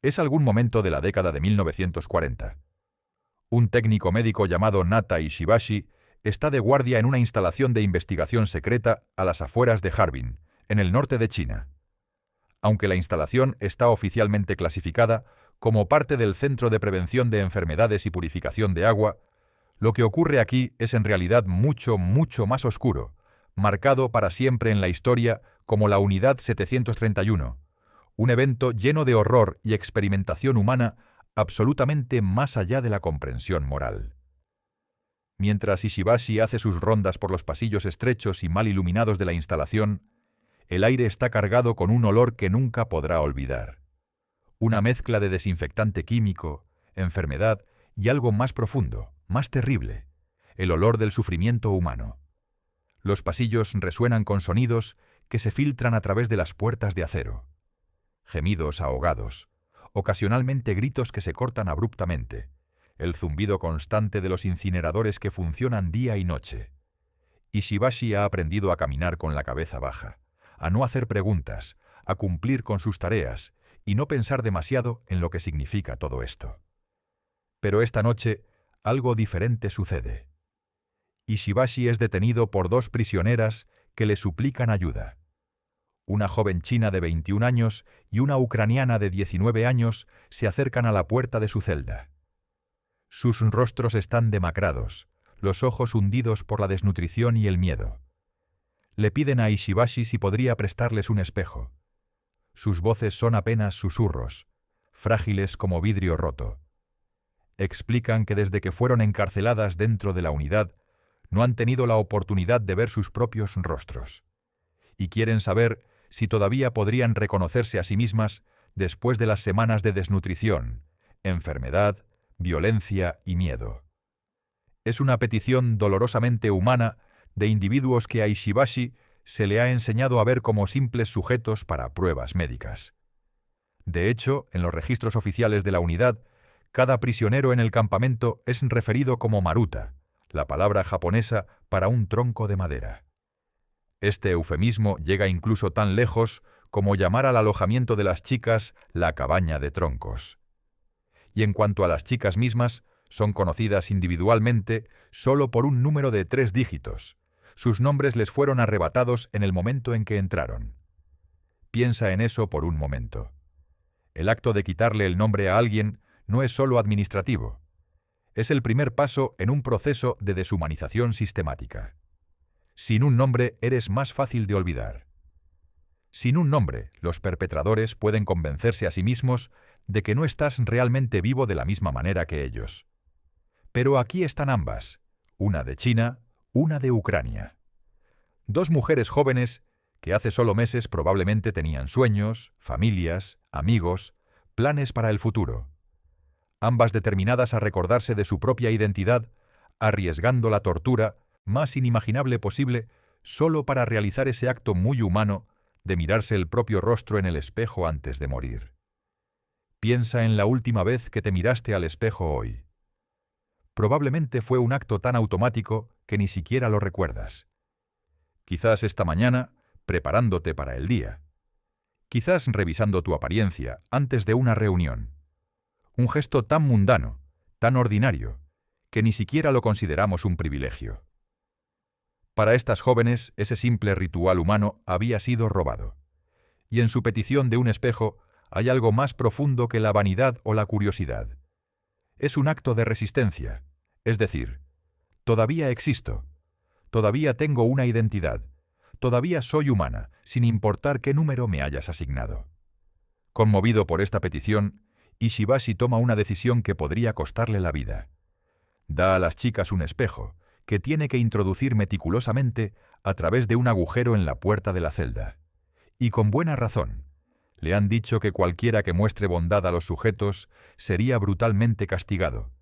Es algún momento de la década de 1940. Un técnico médico llamado Nata Ishibashi está de guardia en una instalación de investigación secreta a las afueras de Harbin, en el norte de China. Aunque la instalación está oficialmente clasificada como parte del Centro de Prevención de Enfermedades y Purificación de Agua, lo que ocurre aquí es en realidad mucho, mucho más oscuro, marcado para siempre en la historia como la Unidad 731, un evento lleno de horror y experimentación humana absolutamente más allá de la comprensión moral. Mientras Ishibashi hace sus rondas por los pasillos estrechos y mal iluminados de la instalación, el aire está cargado con un olor que nunca podrá olvidar. Una mezcla de desinfectante químico, enfermedad y algo más profundo, más terrible, el olor del sufrimiento humano. Los pasillos resuenan con sonidos que se filtran a través de las puertas de acero. Gemidos ahogados, ocasionalmente gritos que se cortan abruptamente, el zumbido constante de los incineradores que funcionan día y noche. Ishibashi ha aprendido a caminar con la cabeza baja, a no hacer preguntas, a cumplir con sus tareas y no pensar demasiado en lo que significa todo esto. Pero esta noche, algo diferente sucede. Ishibashi es detenido por dos prisioneras que le suplican ayuda. Una joven china de 21 años y una ucraniana de 19 años se acercan a la puerta de su celda. Sus rostros están demacrados, los ojos hundidos por la desnutrición y el miedo. Le piden a Ishibashi si podría prestarles un espejo. Sus voces son apenas susurros, frágiles como vidrio roto. Explican que desde que fueron encarceladas dentro de la unidad, no han tenido la oportunidad de ver sus propios rostros. Y quieren saber si todavía podrían reconocerse a sí mismas después de las semanas de desnutrición, enfermedad, violencia y miedo. Es una petición dolorosamente humana de individuos que a Ishibashi se le ha enseñado a ver como simples sujetos para pruebas médicas. De hecho, en los registros oficiales de la unidad, cada prisionero en el campamento es referido como maruta, la palabra japonesa para un tronco de madera. Este eufemismo llega incluso tan lejos como llamar al alojamiento de las chicas la cabaña de troncos. Y en cuanto a las chicas mismas, son conocidas individualmente solo por un número de 3 dígitos. Sus nombres les fueron arrebatados en el momento en que entraron. Piensa en eso por un momento. El acto de quitarle el nombre a alguien no es solo administrativo. Es el primer paso en un proceso de deshumanización sistemática. Sin un nombre eres más fácil de olvidar. Sin un nombre, los perpetradores pueden convencerse a sí mismos de que no estás realmente vivo de la misma manera que ellos. Pero aquí están ambas, una de China, una de Ucrania. Dos mujeres jóvenes que hace solo meses probablemente tenían sueños, familias, amigos, planes para el futuro. Ambas determinadas a recordarse de su propia identidad, arriesgando la tortura más inimaginable posible solo para realizar ese acto muy humano de mirarse el propio rostro en el espejo antes de morir. Piensa en la última vez que te miraste al espejo hoy. Probablemente fue un acto tan automático que ni siquiera lo recuerdas. Quizás esta mañana, preparándote para el día. Quizás revisando tu apariencia antes de una reunión. Un gesto tan mundano, tan ordinario, que ni siquiera lo consideramos un privilegio. Para estas jóvenes, ese simple ritual humano había sido robado. Y en su petición de un espejo hay algo más profundo que la vanidad o la curiosidad. Es un acto de resistencia, es decir, todavía existo, todavía tengo una identidad, todavía soy humana, sin importar qué número me hayas asignado. Conmovido por esta petición, Ishibashi toma una decisión que podría costarle la vida. Da a las chicas un espejo, que tiene que introducir meticulosamente a través de un agujero en la puerta de la celda. Y con buena razón. Le han dicho que cualquiera que muestre bondad a los sujetos sería brutalmente castigado.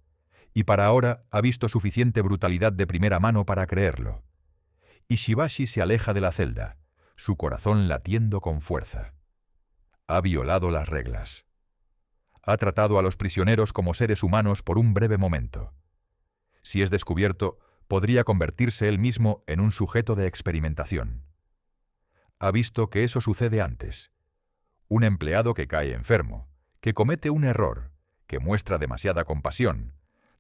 Y para ahora ha visto suficiente brutalidad de primera mano para creerlo. Ishibashi se aleja de la celda, su corazón latiendo con fuerza. Ha violado las reglas. Ha tratado a los prisioneros como seres humanos por un breve momento. Si es descubierto, podría convertirse él mismo en un sujeto de experimentación. Ha visto que eso sucede antes. Un empleado que cae enfermo, que comete un error, que muestra demasiada compasión,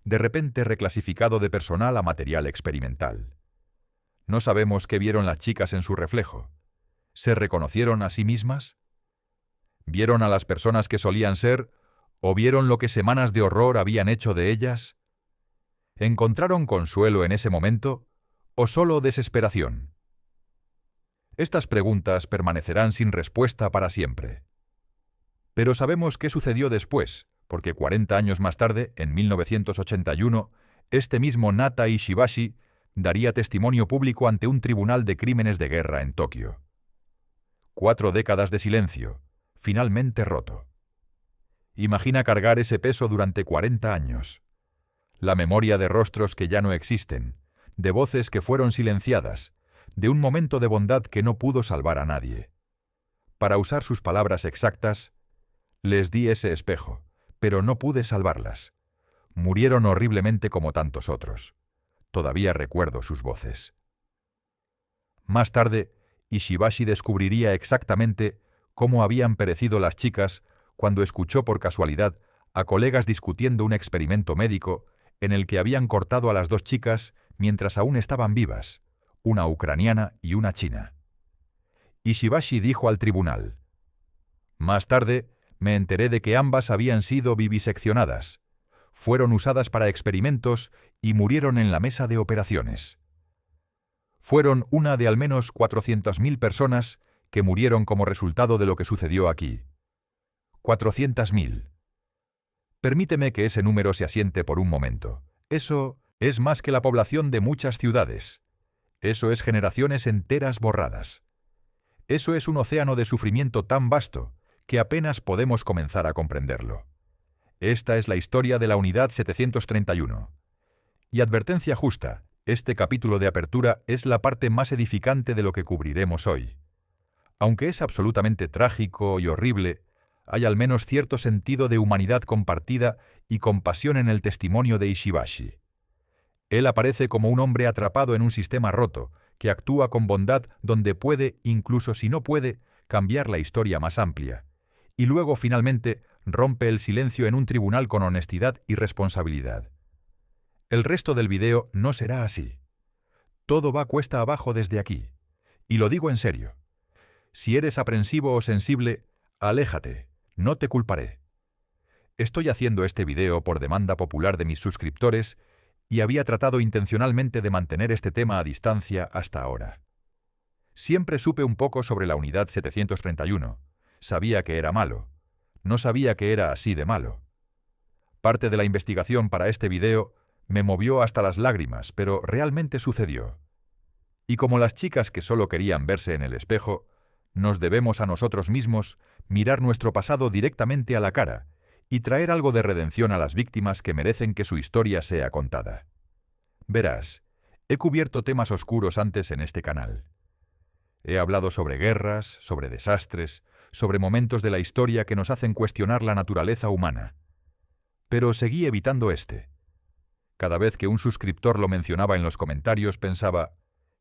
de repente reclasificado de personal a material experimental. No sabemos qué vieron las chicas en su reflejo. ¿Se reconocieron a sí mismas? ¿Vieron a las personas que solían ser, o vieron lo que semanas de horror habían hecho de ellas? ¿Encontraron consuelo en ese momento, o solo desesperación? Estas preguntas permanecerán sin respuesta para siempre. Pero sabemos qué sucedió después, porque 40 años más tarde, en 1981, este mismo Nata Ishibashi daría testimonio público ante un tribunal de crímenes de guerra en Tokio. 4 décadas de silencio, finalmente roto. Imagina cargar ese peso durante 40 años. La memoria de rostros que ya no existen, de voces que fueron silenciadas, de un momento de bondad que no pudo salvar a nadie. Para usar sus palabras exactas, les di ese espejo, pero no pude salvarlas. Murieron horriblemente como tantos otros. Todavía recuerdo sus voces. Más tarde, Ishibashi descubriría exactamente cómo habían perecido las chicas cuando escuchó por casualidad a colegas discutiendo un experimento médico en el que habían cortado a las 2 chicas mientras aún estaban vivas, una ucraniana y una china. Ishibashi dijo al tribunal: «Más tarde, me enteré de que ambas habían sido viviseccionadas. Fueron usadas para experimentos y murieron en la mesa de operaciones. Fueron una de al menos 400.000 personas que murieron como resultado de lo que sucedió aquí. 400.000. Permíteme que ese número se asiente por un momento. Eso es más que la población de muchas ciudades. Eso es generaciones enteras borradas. Eso es un océano de sufrimiento tan vasto que apenas podemos comenzar a comprenderlo. Esta es la historia de la Unidad 731. Y advertencia justa, este capítulo de apertura es la parte más edificante de lo que cubriremos hoy. Aunque es absolutamente trágico y horrible, hay al menos cierto sentido de humanidad compartida y compasión en el testimonio de Ishibashi. Él aparece como un hombre atrapado en un sistema roto, que actúa con bondad donde puede, incluso si no puede, cambiar la historia más amplia. Y luego, finalmente, rompe el silencio en un tribunal con honestidad y responsabilidad. El resto del video no será así. Todo va cuesta abajo desde aquí. Y lo digo en serio. Si eres aprensivo o sensible, aléjate, no te culparé. Estoy haciendo este video por demanda popular de mis suscriptores y había tratado intencionalmente de mantener este tema a distancia hasta ahora. Siempre supe un poco sobre la Unidad 731. Sabía que era malo. No sabía que era así de malo. Parte de la investigación para este video me movió hasta las lágrimas, pero realmente sucedió. Y como las chicas que solo querían verse en el espejo, nos debemos a nosotros mismos mirar nuestro pasado directamente a la cara y traer algo de redención a las víctimas que merecen que su historia sea contada. Verás, he cubierto temas oscuros antes en este canal. He hablado sobre guerras, sobre desastres, sobre momentos de la historia que nos hacen cuestionar la naturaleza humana. Pero seguí evitando este. Cada vez que un suscriptor lo mencionaba en los comentarios pensaba,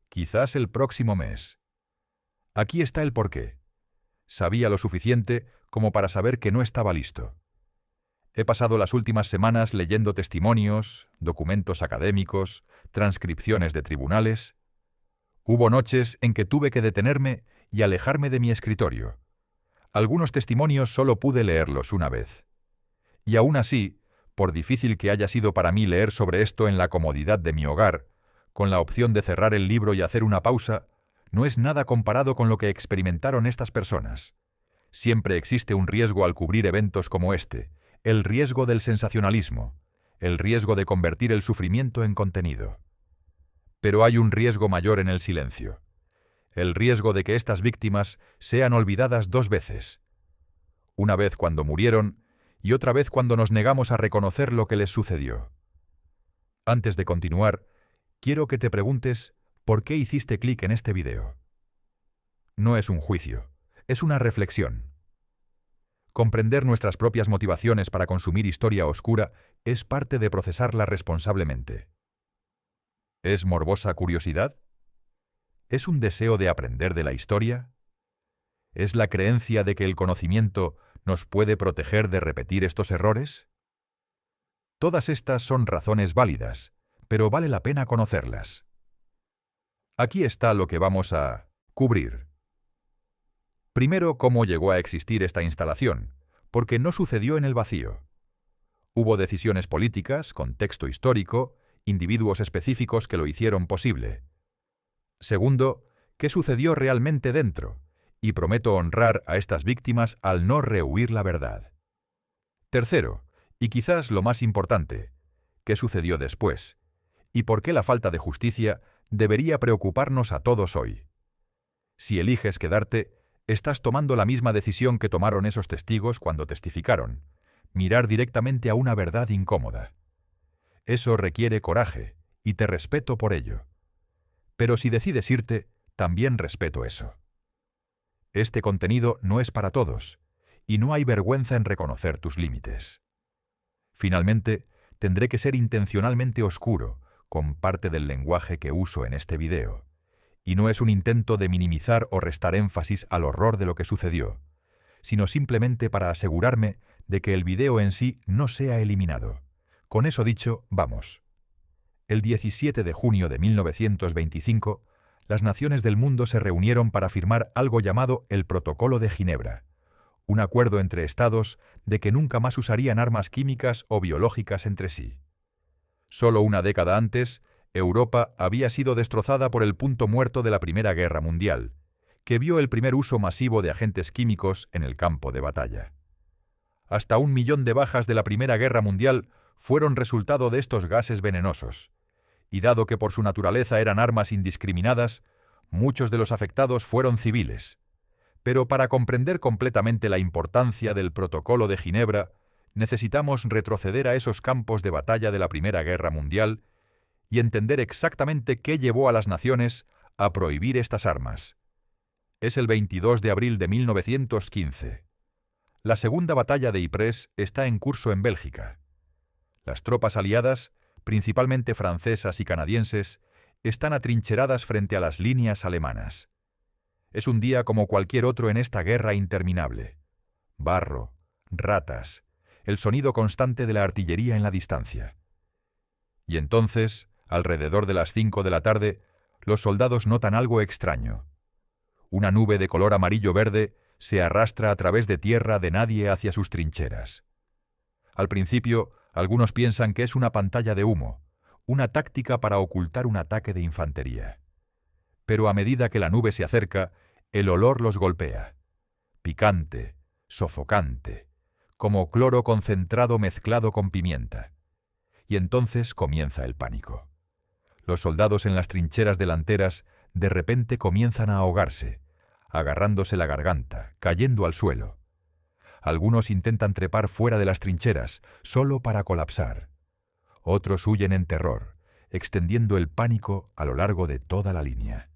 quizás el próximo mes. Aquí está el porqué. Sabía lo suficiente como para saber que no estaba listo. He pasado las últimas semanas leyendo testimonios, documentos académicos, transcripciones de tribunales. Hubo noches en que tuve que detenerme y alejarme de mi escritorio. Algunos testimonios solo pude leerlos una vez. Y aún así, por difícil que haya sido para mí leer sobre esto en la comodidad de mi hogar, con la opción de cerrar el libro y hacer una pausa, no es nada comparado con lo que experimentaron estas personas. Siempre existe un riesgo al cubrir eventos como este, el riesgo del sensacionalismo, el riesgo de convertir el sufrimiento en contenido. Pero hay un riesgo mayor en el silencio, el riesgo de que estas víctimas sean olvidadas 2 veces. Una vez cuando murieron y otra vez cuando nos negamos a reconocer lo que les sucedió. Antes de continuar, quiero que te preguntes por qué hiciste clic en este video. No es un juicio, es una reflexión. Comprender nuestras propias motivaciones para consumir historia oscura es parte de procesarla responsablemente. ¿Es morbosa curiosidad? ¿Es un deseo de aprender de la historia? ¿Es la creencia de que el conocimiento ¿nos puede proteger de repetir estos errores? Todas estas son razones válidas, pero vale la pena conocerlas. Aquí está lo que vamos a cubrir. Primero, cómo llegó a existir esta instalación, porque no sucedió en el vacío. Hubo decisiones políticas, contexto histórico, individuos específicos que lo hicieron posible. Segundo, qué sucedió realmente dentro, y prometo honrar a estas víctimas al no rehuir la verdad. Tercero, y quizás lo más importante, qué sucedió después, y por qué la falta de justicia debería preocuparnos a todos hoy. Si eliges quedarte, estás tomando la misma decisión que tomaron esos testigos cuando testificaron, mirar directamente a una verdad incómoda. Eso requiere coraje, y te respeto por ello. Pero si decides irte, también respeto eso. Este contenido no es para todos, y no hay vergüenza en reconocer tus límites. Finalmente, tendré que ser intencionalmente oscuro con parte del lenguaje que uso en este video, y no es un intento de minimizar o restar énfasis al horror de lo que sucedió, sino simplemente para asegurarme de que el video en sí no sea eliminado. Con eso dicho, vamos. El 17 de junio de 1925, las naciones del mundo se reunieron para firmar algo llamado el Protocolo de Ginebra, un acuerdo entre estados de que nunca más usarían armas químicas o biológicas entre sí. Solo una década antes, Europa había sido destrozada por el punto muerto de la Primera Guerra Mundial, que vio el primer uso masivo de agentes químicos en el campo de batalla. Hasta 1 millón de bajas de la Primera Guerra Mundial fueron resultado de estos gases venenosos, y dado que por su naturaleza eran armas indiscriminadas, muchos de los afectados fueron civiles. Pero para comprender completamente la importancia del Protocolo de Ginebra, necesitamos retroceder a esos campos de batalla de la Primera Guerra Mundial y entender exactamente qué llevó a las naciones a prohibir estas armas. Es el 22 de abril de 1915. La Segunda Batalla de Ypres está en curso en Bélgica. Las tropas aliadas, principalmente francesas y canadienses, están atrincheradas frente a las líneas alemanas. Es un día como cualquier otro en esta guerra interminable. Barro, ratas, el sonido constante de la artillería en la distancia. Y entonces, alrededor de las 5 de la tarde, los soldados notan algo extraño. Una nube de color amarillo-verde se arrastra a través de tierra de nadie hacia sus trincheras. Al principio, algunos piensan que es una pantalla de humo, una táctica para ocultar un ataque de infantería. Pero a medida que la nube se acerca, el olor los golpea. Picante, sofocante, como cloro concentrado mezclado con pimienta. Y entonces comienza el pánico. Los soldados en las trincheras delanteras de repente comienzan a ahogarse, agarrándose la garganta, cayendo al suelo. Algunos intentan trepar fuera de las trincheras, solo para colapsar. Otros huyen en terror, extendiendo el pánico a lo largo de toda la línea.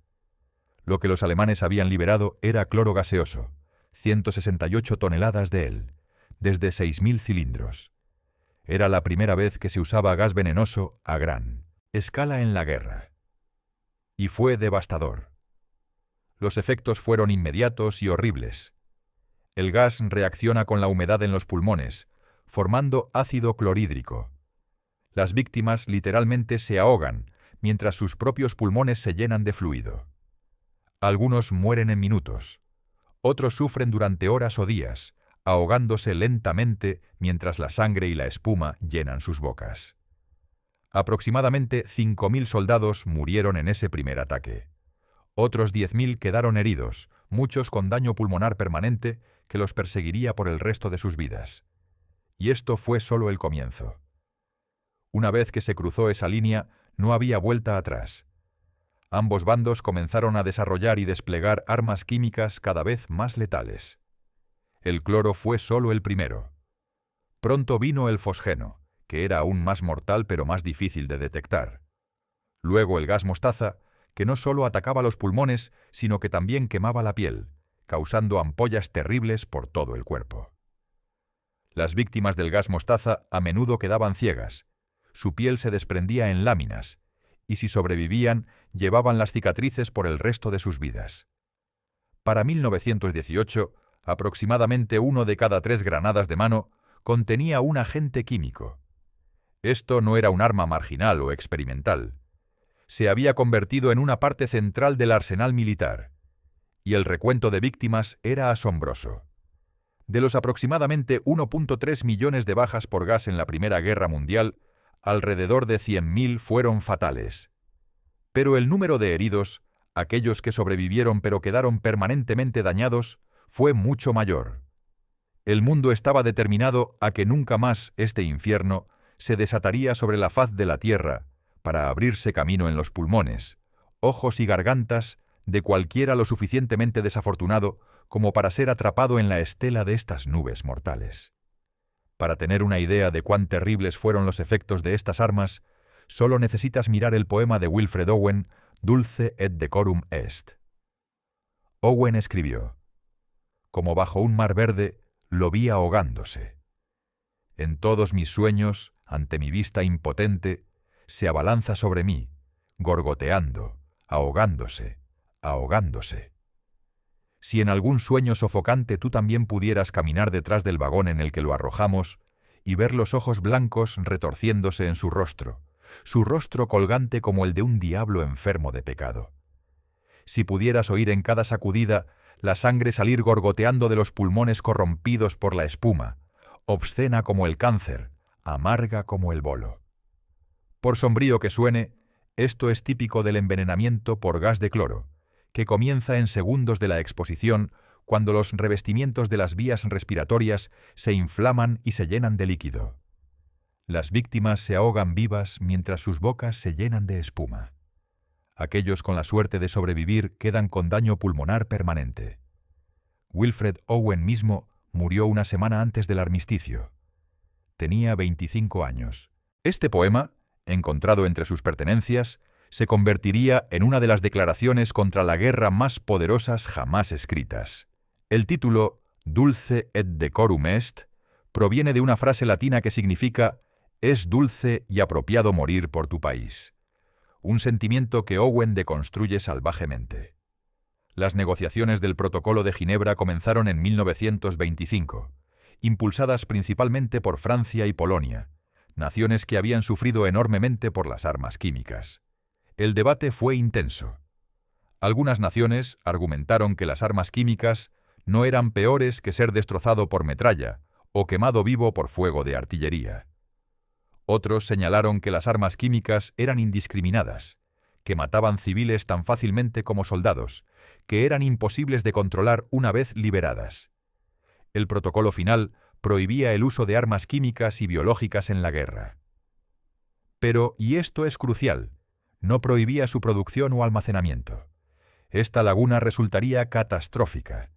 Lo que los alemanes habían liberado era cloro gaseoso, 168 toneladas de él, desde 6.000 cilindros. Era la primera vez que se usaba gas venenoso a gran escala en la guerra. Y fue devastador. Los efectos fueron inmediatos y horribles. El gas reacciona con la humedad en los pulmones, formando ácido clorhídrico. Las víctimas literalmente se ahogan, mientras sus propios pulmones se llenan de fluido. Algunos mueren en minutos. Otros sufren durante horas o días, ahogándose lentamente mientras la sangre y la espuma llenan sus bocas. Aproximadamente 5.000 soldados murieron en ese primer ataque. Otros 10.000 quedaron heridos, muchos con daño pulmonar permanente que los perseguiría por el resto de sus vidas. Y esto fue solo el comienzo. Una vez que se cruzó esa línea, no había vuelta atrás. Ambos bandos comenzaron a desarrollar y desplegar armas químicas cada vez más letales. El cloro fue solo el primero. Pronto vino el fosgeno, que era aún más mortal pero más difícil de detectar. Luego el gas mostaza, que no solo atacaba los pulmones, sino que también quemaba la piel, causando ampollas terribles por todo el cuerpo. Las víctimas del gas mostaza a menudo quedaban ciegas, su piel se desprendía en láminas, y si sobrevivían, llevaban las cicatrices por el resto de sus vidas. Para 1918, Aproximadamente 1 de cada 3 granadas de mano contenía un agente químico. Esto no era un arma marginal o experimental. Se había convertido en una parte central del arsenal militar, y el recuento de víctimas era asombroso. De los aproximadamente 1,3 millones de bajas por gas en la Primera Guerra Mundial, alrededor de 100.000 fueron fatales. Pero el número de heridos, aquellos que sobrevivieron pero quedaron permanentemente dañados, fue mucho mayor. El mundo estaba determinado a que nunca más este infierno se desataría sobre la faz de la tierra para abrirse camino en los pulmones, ojos y gargantas de cualquiera lo suficientemente desafortunado como para ser atrapado en la estela de estas nubes mortales. Para tener una idea de cuán terribles fueron los efectos de estas armas, solo necesitas mirar el poema de Wilfred Owen, Dulce et decorum est. Owen escribió: como bajo un mar verde, lo vi ahogándose. En todos mis sueños, ante mi vista impotente, se abalanza sobre mí, gorgoteando, ahogándose, ahogándose. Si en algún sueño sofocante tú también pudieras caminar detrás del vagón en el que lo arrojamos y ver los ojos blancos retorciéndose en su rostro colgante como el de un diablo enfermo de pecado. Si pudieras oír en cada sacudida la sangre salir gorgoteando de los pulmones corrompidos por la espuma, obscena como el cáncer, amarga como el bolo. Por sombrío que suene, esto es típico del envenenamiento por gas de cloro, que comienza en segundos de la exposición cuando los revestimientos de las vías respiratorias se inflaman y se llenan de líquido. Las víctimas se ahogan vivas mientras sus bocas se llenan de espuma. Aquellos con la suerte de sobrevivir quedan con daño pulmonar permanente. Wilfred Owen mismo murió una semana antes del armisticio. Tenía 25 años. Este poema, encontrado entre sus pertenencias, se convertiría en una de las declaraciones contra la guerra más poderosas jamás escritas. El título, Dulce et decorum est, proviene de una frase latina que significa «es dulce y apropiado morir por tu país», un sentimiento que Owen deconstruye salvajemente. Las negociaciones del Protocolo de Ginebra comenzaron en 1925, impulsadas principalmente por Francia y Polonia, naciones que habían sufrido enormemente por las armas químicas. El debate fue intenso. Algunas naciones argumentaron que las armas químicas no eran peores que ser destrozado por metralla o quemado vivo por fuego de artillería. Otros señalaron que las armas químicas eran indiscriminadas, que mataban civiles tan fácilmente como soldados, que eran imposibles de controlar una vez liberadas. El protocolo final prohibía el uso de armas químicas y biológicas en la guerra. Pero, y esto es crucial, no prohibía su producción o almacenamiento. Esta laguna resultaría catastrófica.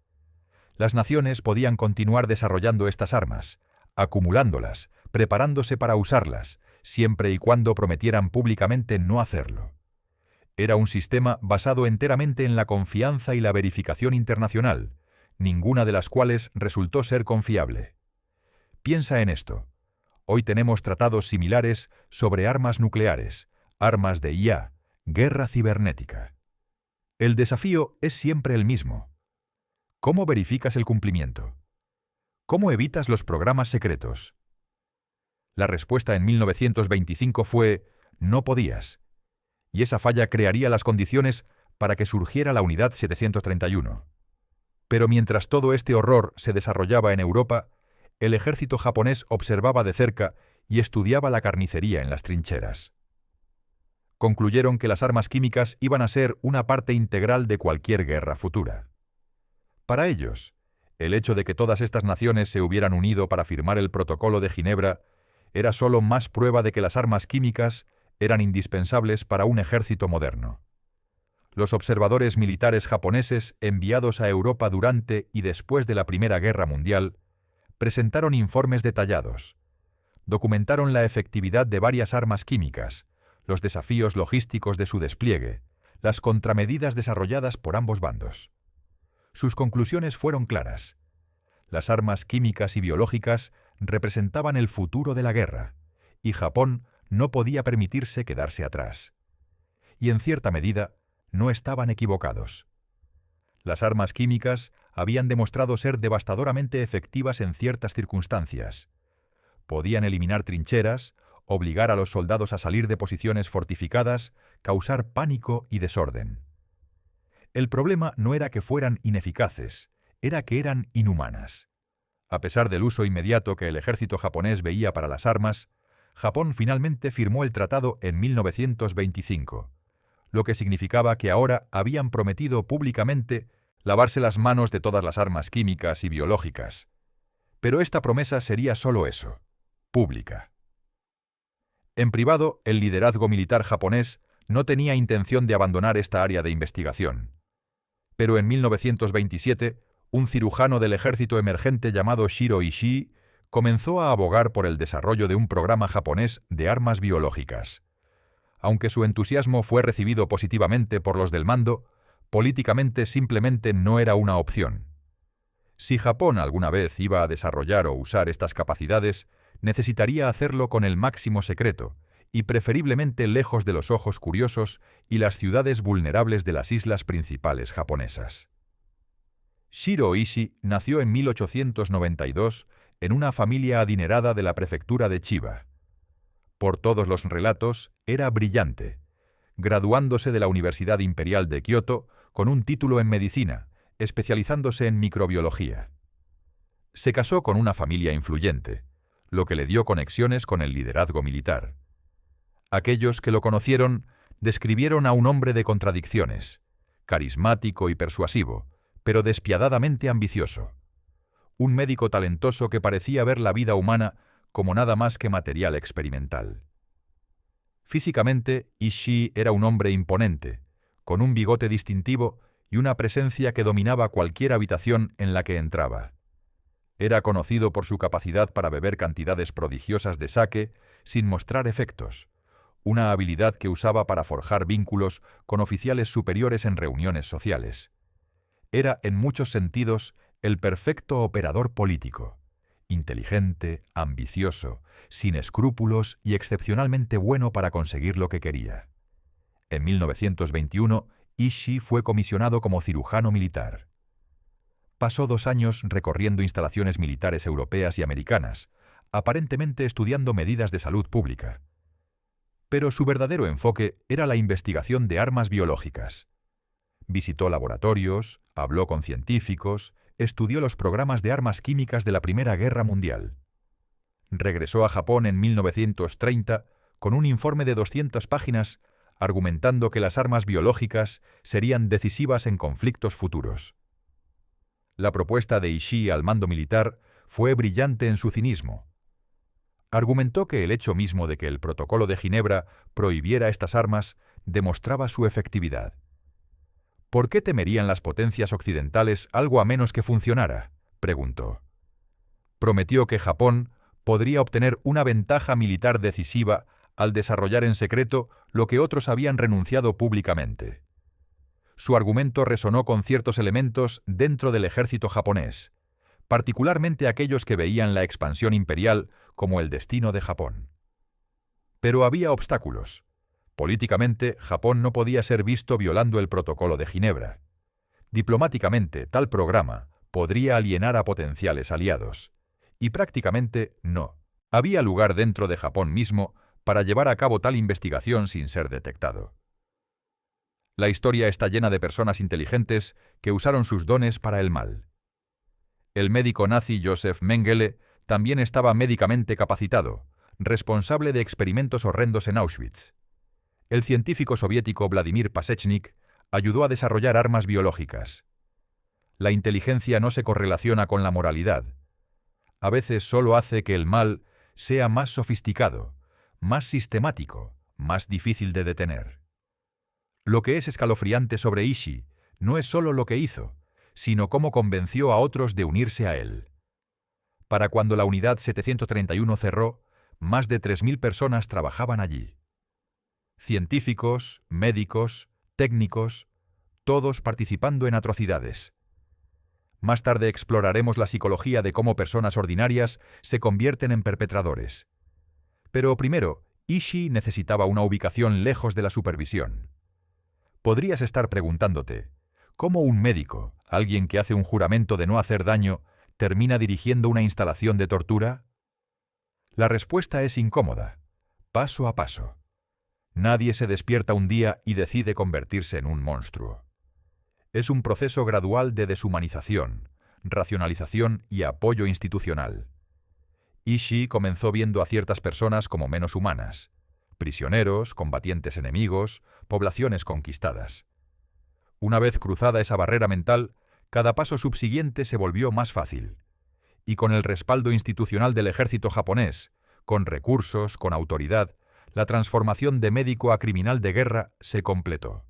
Las naciones podían continuar desarrollando estas armas, acumulándolas, preparándose para usarlas, siempre y cuando prometieran públicamente no hacerlo. Era un sistema basado enteramente en la confianza y la verificación internacional, ninguna de las cuales resultó ser confiable. Piensa en esto. Hoy tenemos tratados similares sobre armas nucleares, armas de IA, guerra cibernética. El desafío es siempre el mismo. ¿Cómo verificas el cumplimiento? ¿Cómo evitas los programas secretos? La respuesta en 1925 fue: no podías. Y esa falla crearía las condiciones para que surgiera la Unidad 731. Pero mientras todo este horror se desarrollaba en Europa, el ejército japonés observaba de cerca y estudiaba la carnicería en las trincheras. Concluyeron que las armas químicas iban a ser una parte integral de cualquier guerra futura. Para ellos, el hecho de que todas estas naciones se hubieran unido para firmar el Protocolo de Ginebra era solo más prueba de que las armas químicas eran indispensables para un ejército moderno. Los observadores militares japoneses enviados a Europa durante y después de la Primera Guerra Mundial presentaron informes detallados, documentaron la efectividad de varias armas químicas, los desafíos logísticos de su despliegue, las contramedidas desarrolladas por ambos bandos. Sus conclusiones fueron claras. Las armas químicas y biológicas representaban el futuro de la guerra, y Japón no podía permitirse quedarse atrás. Y en cierta medida, no estaban equivocados. Las armas químicas habían demostrado ser devastadoramente efectivas en ciertas circunstancias. Podían eliminar trincheras, obligar a los soldados a salir de posiciones fortificadas, causar pánico y desorden. El problema no era que fueran ineficaces, era que eran inhumanas. A pesar del uso inmediato que el ejército japonés veía para las armas, Japón finalmente firmó el tratado en 1925, lo que significaba que ahora habían prometido públicamente lavarse las manos de todas las armas químicas y biológicas. Pero esta promesa sería solo eso, pública. En privado, el liderazgo militar japonés no tenía intención de abandonar esta área de investigación. Pero en 1927, un cirujano del ejército emergente llamado Shiro Ishii comenzó a abogar por el desarrollo de un programa japonés de armas biológicas. Aunque su entusiasmo fue recibido positivamente por los del mando, políticamente simplemente no era una opción. Si Japón alguna vez iba a desarrollar o usar estas capacidades, necesitaría hacerlo con el máximo secreto, y preferiblemente lejos de los ojos curiosos y las ciudades vulnerables de las islas principales japonesas. Shiro Ishii nació en 1892 en una familia adinerada de la prefectura de Chiba. Por todos los relatos, era brillante, graduándose de la Universidad Imperial de Kioto con un título en medicina, especializándose en microbiología. Se casó con una familia influyente, lo que le dio conexiones con el liderazgo militar. Aquellos que lo conocieron describieron a un hombre de contradicciones, carismático y persuasivo, pero despiadadamente ambicioso. Un médico talentoso que parecía ver la vida humana como nada más que material experimental. Físicamente, Ishii era un hombre imponente, con un bigote distintivo y una presencia que dominaba cualquier habitación en la que entraba. Era conocido por su capacidad para beber cantidades prodigiosas de sake sin mostrar efectos, una habilidad que usaba para forjar vínculos con oficiales superiores en reuniones sociales. Era, en muchos sentidos, el perfecto operador político, inteligente, ambicioso, sin escrúpulos y excepcionalmente bueno para conseguir lo que quería. En 1921, Ishii fue comisionado como cirujano militar. Pasó 2 años recorriendo instalaciones militares europeas y americanas, aparentemente estudiando medidas de salud pública. Pero su verdadero enfoque era la investigación de armas biológicas. Visitó laboratorios, habló con científicos, estudió los programas de armas químicas de la Primera Guerra Mundial. Regresó a Japón en 1930 con un informe de 200 páginas argumentando que las armas biológicas serían decisivas en conflictos futuros. La propuesta de Ishii al mando militar fue brillante en su cinismo. Argumentó que el hecho mismo de que el Protocolo de Ginebra prohibiera estas armas demostraba su efectividad. ¿Por qué temerían las potencias occidentales algo a menos que funcionara?, preguntó. Prometió que Japón podría obtener una ventaja militar decisiva al desarrollar en secreto lo que otros habían renunciado públicamente. Su argumento resonó con ciertos elementos dentro del ejército japonés, particularmente aquellos que veían la expansión imperial como el destino de Japón. Pero había obstáculos. Políticamente, Japón no podía ser visto violando el Protocolo de Ginebra. Diplomáticamente, tal programa podría alienar a potenciales aliados. Y prácticamente no. Había lugar dentro de Japón mismo para llevar a cabo tal investigación sin ser detectado. La historia está llena de personas inteligentes que usaron sus dones para el mal. El médico nazi Joseph Mengele también estaba médicamente capacitado, responsable de experimentos horrendos en Auschwitz. El científico soviético Vladimir Pasechnik ayudó a desarrollar armas biológicas. La inteligencia no se correlaciona con la moralidad. A veces solo hace que el mal sea más sofisticado, más sistemático, más difícil de detener. Lo que es escalofriante sobre Ishii no es solo lo que hizo, sino cómo convenció a otros de unirse a él. Para cuando la unidad 731 cerró, más de 3.000 personas trabajaban allí. Científicos, médicos, técnicos, todos participando en atrocidades. Más tarde exploraremos la psicología de cómo personas ordinarias se convierten en perpetradores. Pero primero, Ishii necesitaba una ubicación lejos de la supervisión. Podrías estar preguntándote, ¿Cómo un médico, alguien que hace un juramento de no hacer daño, termina dirigiendo una instalación de tortura? La respuesta es incómoda, paso a paso. Nadie se despierta un día y decide convertirse en un monstruo. Es un proceso gradual de deshumanización, racionalización y apoyo institucional. Ishii comenzó viendo a ciertas personas como menos humanas: prisioneros, combatientes enemigos, poblaciones conquistadas. Una vez cruzada esa barrera mental, cada paso subsiguiente se volvió más fácil. Y con el respaldo institucional del ejército japonés, con recursos, con autoridad, la transformación de médico a criminal de guerra se completó.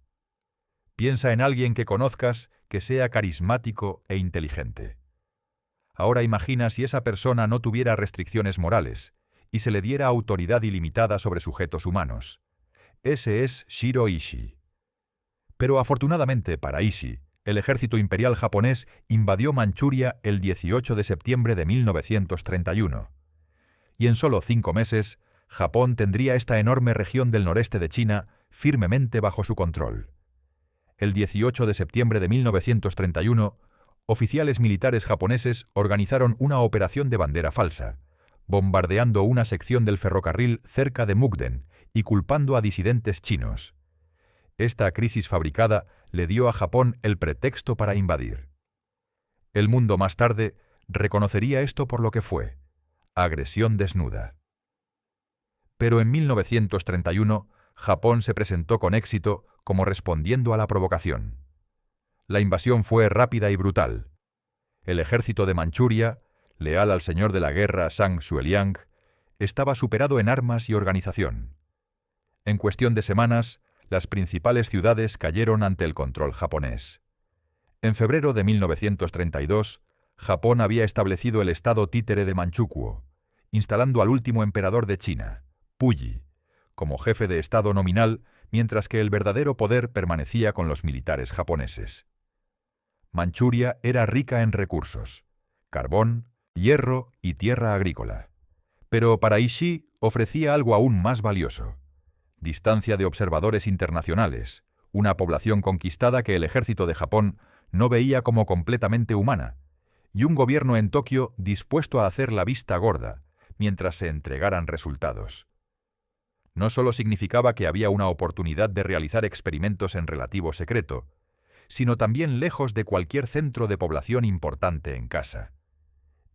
Piensa en alguien que conozcas que sea carismático e inteligente. Ahora imagina si esa persona no tuviera restricciones morales y se le diera autoridad ilimitada sobre sujetos humanos. Ese es Shiro Ishii. Pero afortunadamente para Ishii, el ejército imperial japonés invadió Manchuria el 18 de septiembre de 1931. Y en solo 5 meses, Japón tendría esta enorme región del noreste de China firmemente bajo su control. El 18 de septiembre de 1931, oficiales militares japoneses organizaron una operación de bandera falsa, bombardeando una sección del ferrocarril cerca de Mukden y culpando a disidentes chinos. Esta crisis fabricada le dio a Japón el pretexto para invadir. El mundo más tarde reconocería esto por lo que fue: agresión desnuda. Pero en 1931, Japón se presentó con éxito como respondiendo a la provocación. La invasión fue rápida y brutal. El ejército de Manchuria, leal al señor de la guerra Zhang Zueliang, estaba superado en armas y organización. En cuestión de semanas, las principales ciudades cayeron ante el control japonés. En febrero de 1932, Japón había establecido el estado títere de Manchukuo, instalando al último emperador de China, Puyi, como jefe de estado nominal, mientras que el verdadero poder permanecía con los militares japoneses. Manchuria era rica en recursos: carbón, hierro y tierra agrícola. Pero para Ishii ofrecía algo aún más valioso: distancia de observadores internacionales, una población conquistada que el ejército de Japón no veía como completamente humana, y un gobierno en Tokio dispuesto a hacer la vista gorda mientras se entregaran resultados. No solo significaba que había una oportunidad de realizar experimentos en relativo secreto, sino también lejos de cualquier centro de población importante en casa.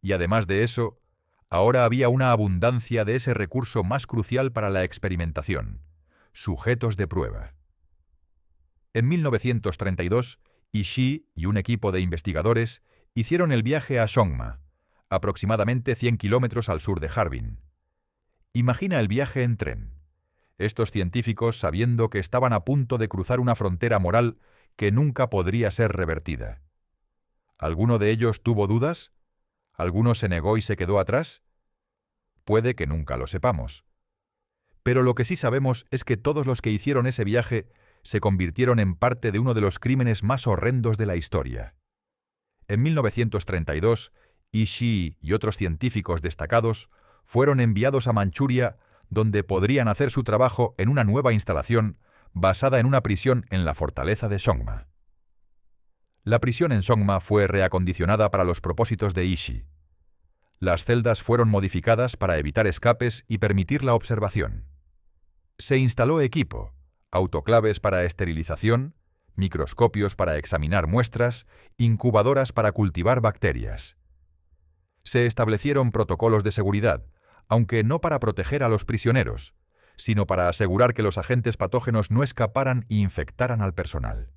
Y además de eso, ahora había una abundancia de ese recurso más crucial para la experimentación: sujetos de prueba. En 1932, Ishii y un equipo de investigadores hicieron el viaje a Songma, aproximadamente 100 kilómetros al sur de Harbin. Imagina el viaje en tren. Estos científicos sabiendo que estaban a punto de cruzar una frontera moral que nunca podría ser revertida. ¿Alguno de ellos tuvo dudas? ¿Alguno se negó y se quedó atrás? Puede que nunca lo sepamos. Pero lo que sí sabemos es que todos los que hicieron ese viaje se convirtieron en parte de uno de los crímenes más horrendos de la historia. En 1932, Ishii y otros científicos destacados fueron enviados a Manchuria, donde podrían hacer su trabajo en una nueva instalación basada en una prisión en la fortaleza de Songma. La prisión en Songma fue reacondicionada para los propósitos de Ishii. Las celdas fueron modificadas para evitar escapes y permitir la observación. Se instaló equipo: autoclaves para esterilización, microscopios para examinar muestras, incubadoras para cultivar bacterias. Se establecieron protocolos de seguridad, aunque no para proteger a los prisioneros, sino para asegurar que los agentes patógenos no escaparan e infectaran al personal.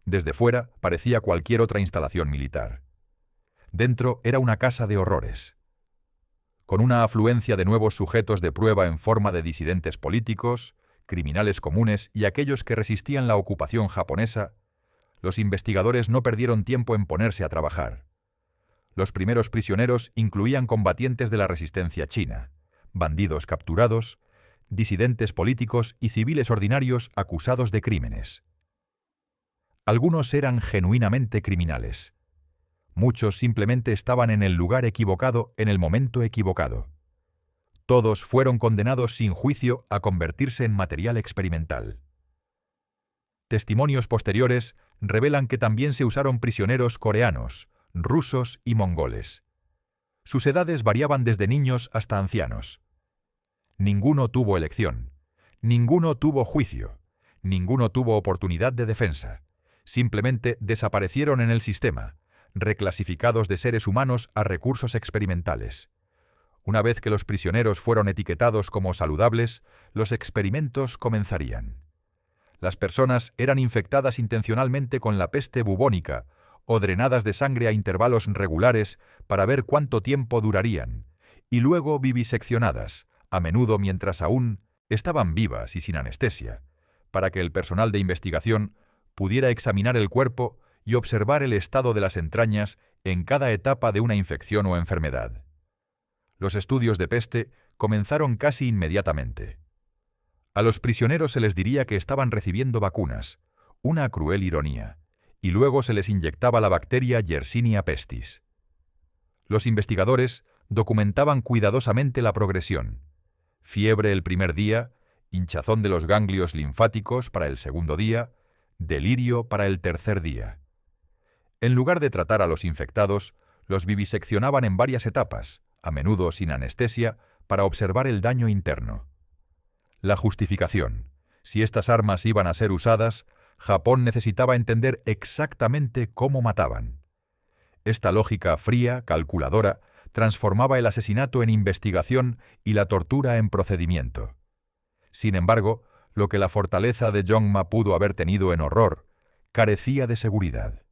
Desde fuera parecía cualquier otra instalación militar. Dentro era una casa de horrores. Con una afluencia de nuevos sujetos de prueba en forma de disidentes políticos, criminales comunes y aquellos que resistían la ocupación japonesa, los investigadores no perdieron tiempo en ponerse a trabajar. Los primeros prisioneros incluían combatientes de la resistencia china, bandidos capturados, disidentes políticos y civiles ordinarios acusados de crímenes. Algunos eran genuinamente criminales. Muchos simplemente estaban en el lugar equivocado en el momento equivocado. Todos fueron condenados sin juicio a convertirse en material experimental. Testimonios posteriores revelan que también se usaron prisioneros coreanos, rusos y mongoles. Sus edades variaban desde niños hasta ancianos. Ninguno tuvo elección, ninguno tuvo juicio, ninguno tuvo oportunidad de defensa. Simplemente desaparecieron en el sistema, reclasificados de seres humanos a recursos experimentales. Una vez que los prisioneros fueron etiquetados como saludables, los experimentos comenzarían. Las personas eran infectadas intencionalmente con la peste bubónica o drenadas de sangre a intervalos regulares para ver cuánto tiempo durarían, y luego viviseccionadas, a menudo mientras aún estaban vivas y sin anestesia, para que el personal de investigación pudiera examinar el cuerpo y observar el estado de las entrañas en cada etapa de una infección o enfermedad. Los estudios de peste comenzaron casi inmediatamente. A los prisioneros se les diría que estaban recibiendo vacunas, una cruel ironía, y luego se les inyectaba la bacteria Yersinia pestis. Los investigadores documentaban cuidadosamente la progresión. Fiebre el primer día, hinchazón de los ganglios linfáticos para el segundo día, delirio para el tercer día. En lugar de tratar a los infectados, los viviseccionaban en varias etapas, a menudo sin anestesia, para observar el daño interno. La justificación. Si estas armas iban a ser usadas, Japón necesitaba entender exactamente cómo mataban. Esta lógica fría, calculadora, transformaba el asesinato en investigación y la tortura en procedimiento. Sin embargo, lo que la fortaleza de Jongma pudo haber tenido en horror, carecía de seguridad.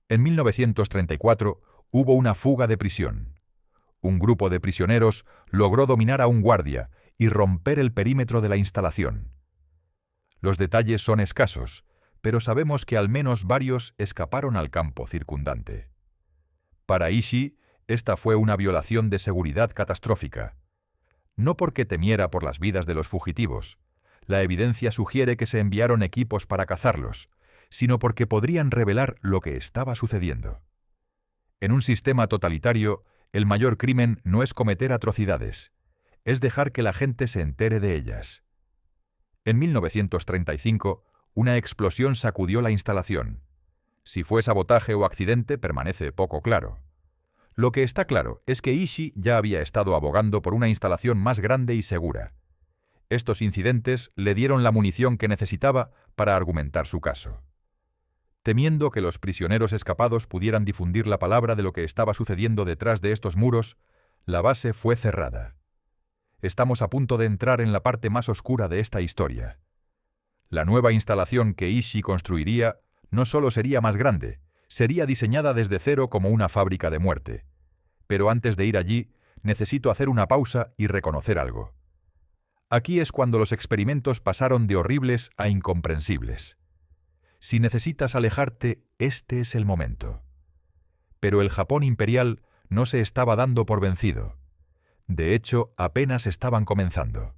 En 1934 hubo una fuga de prisión. Un grupo de prisioneros logró dominar a un guardia y romper el perímetro de la instalación. Los detalles son escasos, pero sabemos que al menos varios escaparon al campo circundante. Para Ishii, esta fue una violación de seguridad catastrófica. No porque temiera por las vidas de los fugitivos, la evidencia sugiere que se enviaron equipos para cazarlos, sino porque podrían revelar lo que estaba sucediendo. En un sistema totalitario, el mayor crimen no es cometer atrocidades, es dejar que la gente se entere de ellas. En 1935, una explosión sacudió la instalación. Si fue sabotaje o accidente permanece poco claro. Lo que está claro es que Ishii ya había estado abogando por una instalación más grande y segura. Estos incidentes le dieron la munición que necesitaba para argumentar su caso. Temiendo que los prisioneros escapados pudieran difundir la palabra de lo que estaba sucediendo detrás de estos muros, la base fue cerrada. Estamos a punto de entrar en la parte más oscura de esta historia. La nueva instalación que Ishii construiría no solo sería más grande, sería diseñada desde cero como una fábrica de muerte. Pero antes de ir allí, necesito hacer una pausa y reconocer algo. Aquí es cuando los experimentos pasaron de horribles a incomprensibles. Si necesitas alejarte, este es el momento. Pero el Japón imperial no se estaba dando por vencido. De hecho, apenas estaban comenzando.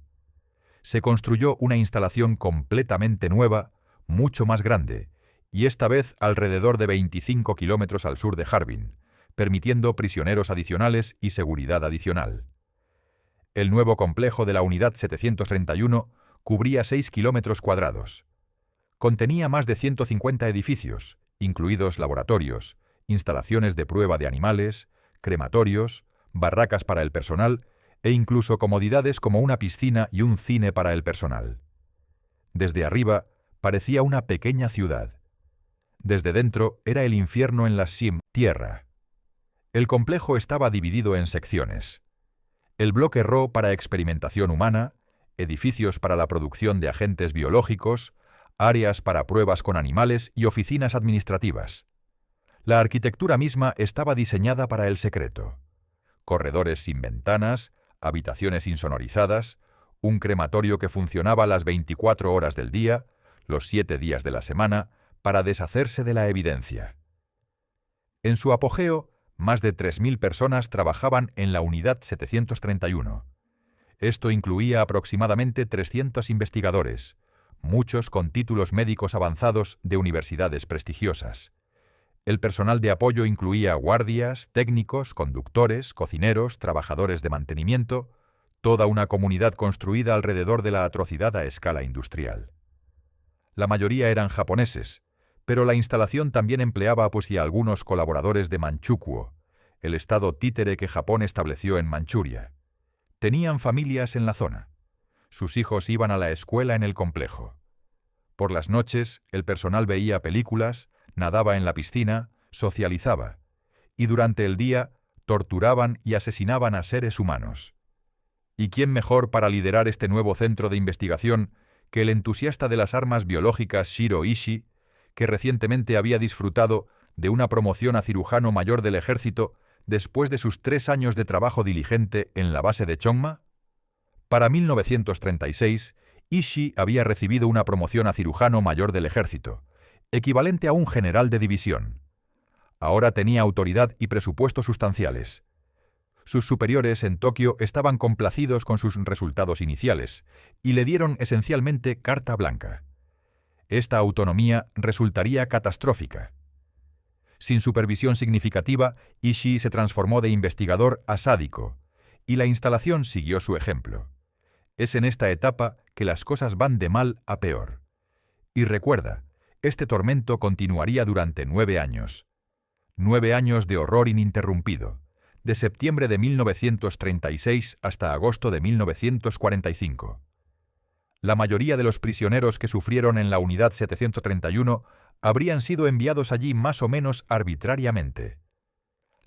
Se construyó una instalación completamente nueva, mucho más grande, y esta vez alrededor de 25 kilómetros al sur de Harbin, permitiendo prisioneros adicionales y seguridad adicional. El nuevo complejo de la Unidad 731 cubría 6 kilómetros cuadrados. Contenía más de 150 edificios, incluidos laboratorios, instalaciones de prueba de animales, crematorios, barracas para el personal e incluso comodidades como una piscina y un cine para el personal. Desde arriba parecía una pequeña ciudad. Desde dentro era el infierno en la Sim, tierra. El complejo estaba dividido en secciones. El bloque RO para experimentación humana, edificios para la producción de agentes biológicos, áreas para pruebas con animales y oficinas administrativas. La arquitectura misma estaba diseñada para el secreto. Corredores sin ventanas, habitaciones insonorizadas, un crematorio que funcionaba las 24 horas del día, los 7 días de la semana, para deshacerse de la evidencia. En su apogeo, más de 3.000 personas trabajaban en la Unidad 731. Esto incluía aproximadamente 300 investigadores, muchos con títulos médicos avanzados de universidades prestigiosas. El personal de apoyo incluía guardias, técnicos, conductores, cocineros, trabajadores de mantenimiento, toda una comunidad construida alrededor de la atrocidad a escala industrial. La mayoría eran japoneses, pero la instalación también empleaba a algunos colaboradores de Manchukuo, el estado títere que Japón estableció en Manchuria. Tenían familias en la zona. Sus hijos iban a la escuela en el complejo. Por las noches, el personal veía películas, nadaba en la piscina, socializaba, y durante el día torturaban y asesinaban a seres humanos. ¿Y quién mejor para liderar este nuevo centro de investigación que el entusiasta de las armas biológicas Shiro Ishii, que recientemente había disfrutado de una promoción a cirujano mayor del ejército después de sus 3 años de trabajo diligente en la base de Chongma? Para 1936, Ishii había recibido una promoción a cirujano mayor del ejército, equivalente a un general de división. Ahora tenía autoridad y presupuesto sustanciales. Sus superiores en Tokio estaban complacidos con sus resultados iniciales y le dieron esencialmente carta blanca. Esta autonomía resultaría catastrófica. Sin supervisión significativa, Ishii se transformó de investigador a sádico, y la instalación siguió su ejemplo. Es en esta etapa que las cosas van de mal a peor. Y recuerda, este tormento continuaría durante 9 años. 9 años de horror ininterrumpido, de septiembre de 1936 hasta agosto de 1945. La mayoría de los prisioneros que sufrieron en la Unidad 731 habrían sido enviados allí más o menos arbitrariamente,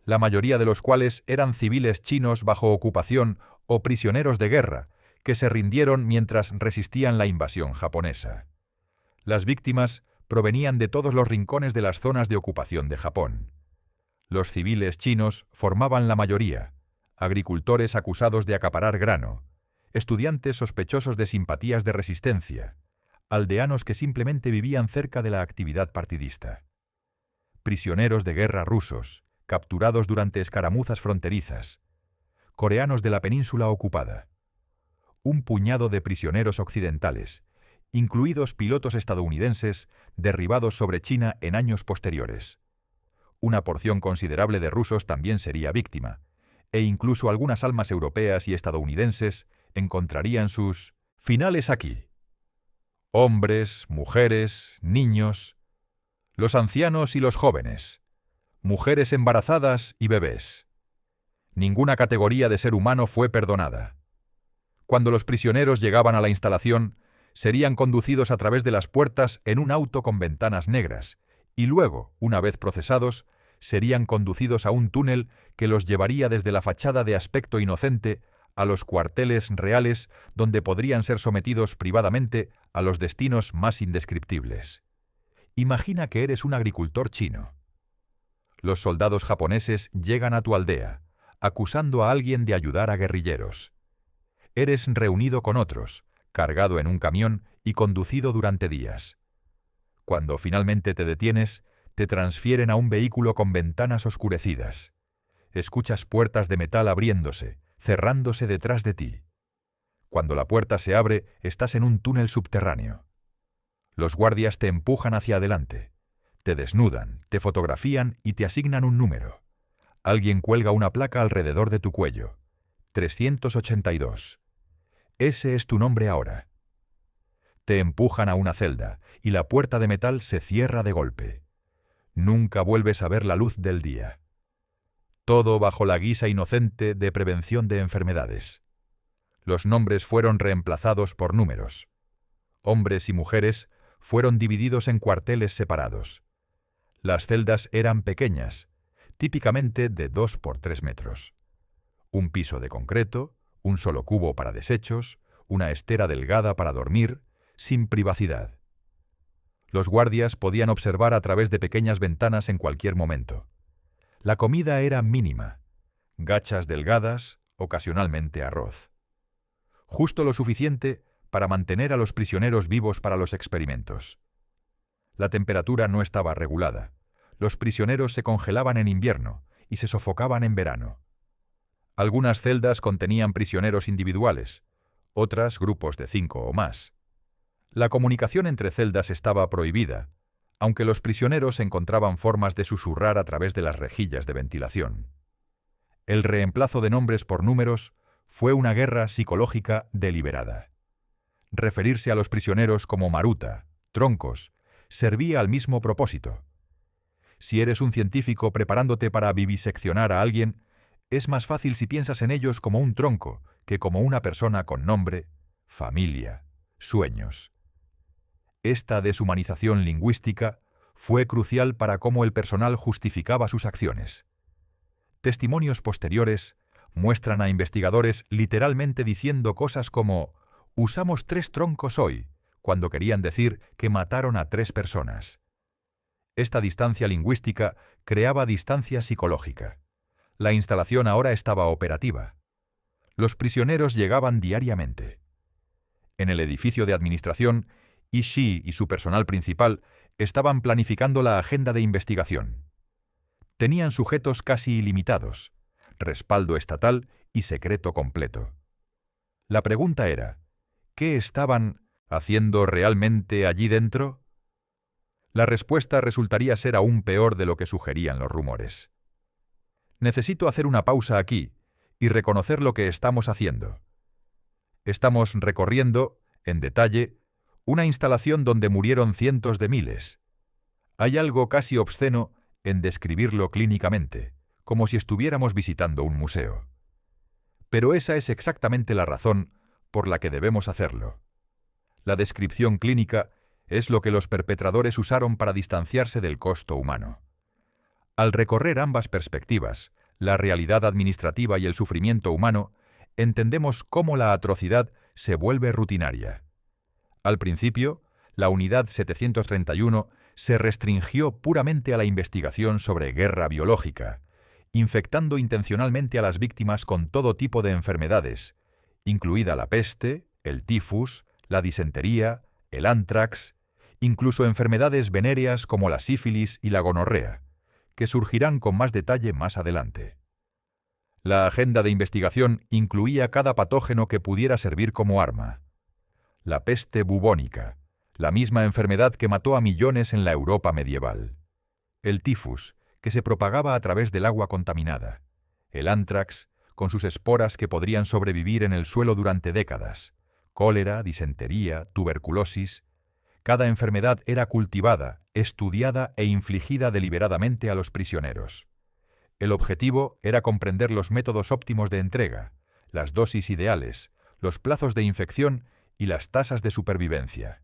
la mayoría de los cuales eran civiles chinos bajo ocupación o prisioneros de guerra, que se rindieron mientras resistían la invasión japonesa. Las víctimas provenían de todos los rincones de las zonas de ocupación de Japón. Los civiles chinos formaban la mayoría, agricultores acusados de acaparar grano, estudiantes sospechosos de simpatías de resistencia, aldeanos que simplemente vivían cerca de la actividad partidista, prisioneros de guerra rusos, capturados durante escaramuzas fronterizas, coreanos de la península ocupada, un puñado de prisioneros occidentales, incluidos pilotos estadounidenses derribados sobre China en años posteriores. Una porción considerable de rusos también sería víctima, e incluso algunas almas europeas y estadounidenses encontrarían sus finales aquí. Hombres, mujeres, niños, los ancianos y los jóvenes, mujeres embarazadas y bebés. Ninguna categoría de ser humano fue perdonada. Cuando los prisioneros llegaban a la instalación, serían conducidos a través de las puertas en un auto con ventanas negras, y luego, una vez procesados, serían conducidos a un túnel que los llevaría desde la fachada de aspecto inocente a los cuarteles reales donde podrían ser sometidos privadamente a los destinos más indescriptibles. Imagina que eres un agricultor chino. Los soldados japoneses llegan a tu aldea, acusando a alguien de ayudar a guerrilleros. Eres reunido con otros, cargado en un camión y conducido durante días. Cuando finalmente te detienes, te transfieren a un vehículo con ventanas oscurecidas. Escuchas puertas de metal abriéndose, cerrándose detrás de ti. Cuando la puerta se abre, estás en un túnel subterráneo. Los guardias te empujan hacia adelante. Te desnudan, te fotografían y te asignan un número. Alguien cuelga una placa alrededor de tu cuello. 382. Ese es tu nombre ahora. Te empujan a una celda y la puerta de metal se cierra de golpe. Nunca vuelves a ver la luz del día. Todo bajo la guisa inocente de prevención de enfermedades. Los nombres fueron reemplazados por números. Hombres y mujeres fueron divididos en cuarteles separados. Las celdas eran pequeñas, típicamente de 2 por 3 metros. Un piso de concreto, un solo cubo para desechos, una estera delgada para dormir, sin privacidad. Los guardias podían observar a través de pequeñas ventanas en cualquier momento. La comida era mínima, gachas delgadas, ocasionalmente arroz. Justo lo suficiente para mantener a los prisioneros vivos para los experimentos. La temperatura no estaba regulada. Los prisioneros se congelaban en invierno y se sofocaban en verano. Algunas celdas contenían prisioneros individuales, otras grupos de 5 o más. La comunicación entre celdas estaba prohibida, aunque los prisioneros encontraban formas de susurrar a través de las rejillas de ventilación. El reemplazo de nombres por números fue una guerra psicológica deliberada. Referirse a los prisioneros como Maruta, troncos, servía al mismo propósito. Si eres un científico preparándote para viviseccionar a alguien, es más fácil si piensas en ellos como un tronco que como una persona con nombre, familia, sueños. Esta deshumanización lingüística fue crucial para cómo el personal justificaba sus acciones. Testimonios posteriores muestran a investigadores literalmente diciendo cosas como «usamos 3 troncos hoy», cuando querían decir que mataron a 3 personas. Esta distancia lingüística creaba distancia psicológica. La instalación ahora estaba operativa. Los prisioneros llegaban diariamente. En el edificio de administración, Ishii y su personal principal estaban planificando la agenda de investigación. Tenían sujetos casi ilimitados, respaldo estatal y secreto completo. La pregunta era, ¿qué estaban haciendo realmente allí dentro? La respuesta resultaría ser aún peor de lo que sugerían los rumores. Necesito hacer una pausa aquí y reconocer lo que estamos haciendo. Estamos recorriendo, en detalle, una instalación donde murieron cientos de miles. Hay algo casi obsceno en describirlo clínicamente, como si estuviéramos visitando un museo. Pero esa es exactamente la razón por la que debemos hacerlo. La descripción clínica es lo que los perpetradores usaron para distanciarse del costo humano. Al recorrer ambas perspectivas, la realidad administrativa y el sufrimiento humano, entendemos cómo la atrocidad se vuelve rutinaria. Al principio, la Unidad 731 se restringió puramente a la investigación sobre guerra biológica, infectando intencionalmente a las víctimas con todo tipo de enfermedades, incluida la peste, el tifus, la disentería, el ántrax, incluso enfermedades venéreas como la sífilis y la gonorrea, que surgirán con más detalle más adelante. La agenda de investigación incluía cada patógeno que pudiera servir como arma. La peste bubónica, la misma enfermedad que mató a millones en la Europa medieval. El tifus, que se propagaba a través del agua contaminada. El ántrax, con sus esporas que podrían sobrevivir en el suelo durante décadas. Cólera, disentería, tuberculosis. Cada enfermedad era cultivada, estudiada e infligida deliberadamente a los prisioneros. El objetivo era comprender los métodos óptimos de entrega, las dosis ideales, los plazos de infección y las tasas de supervivencia.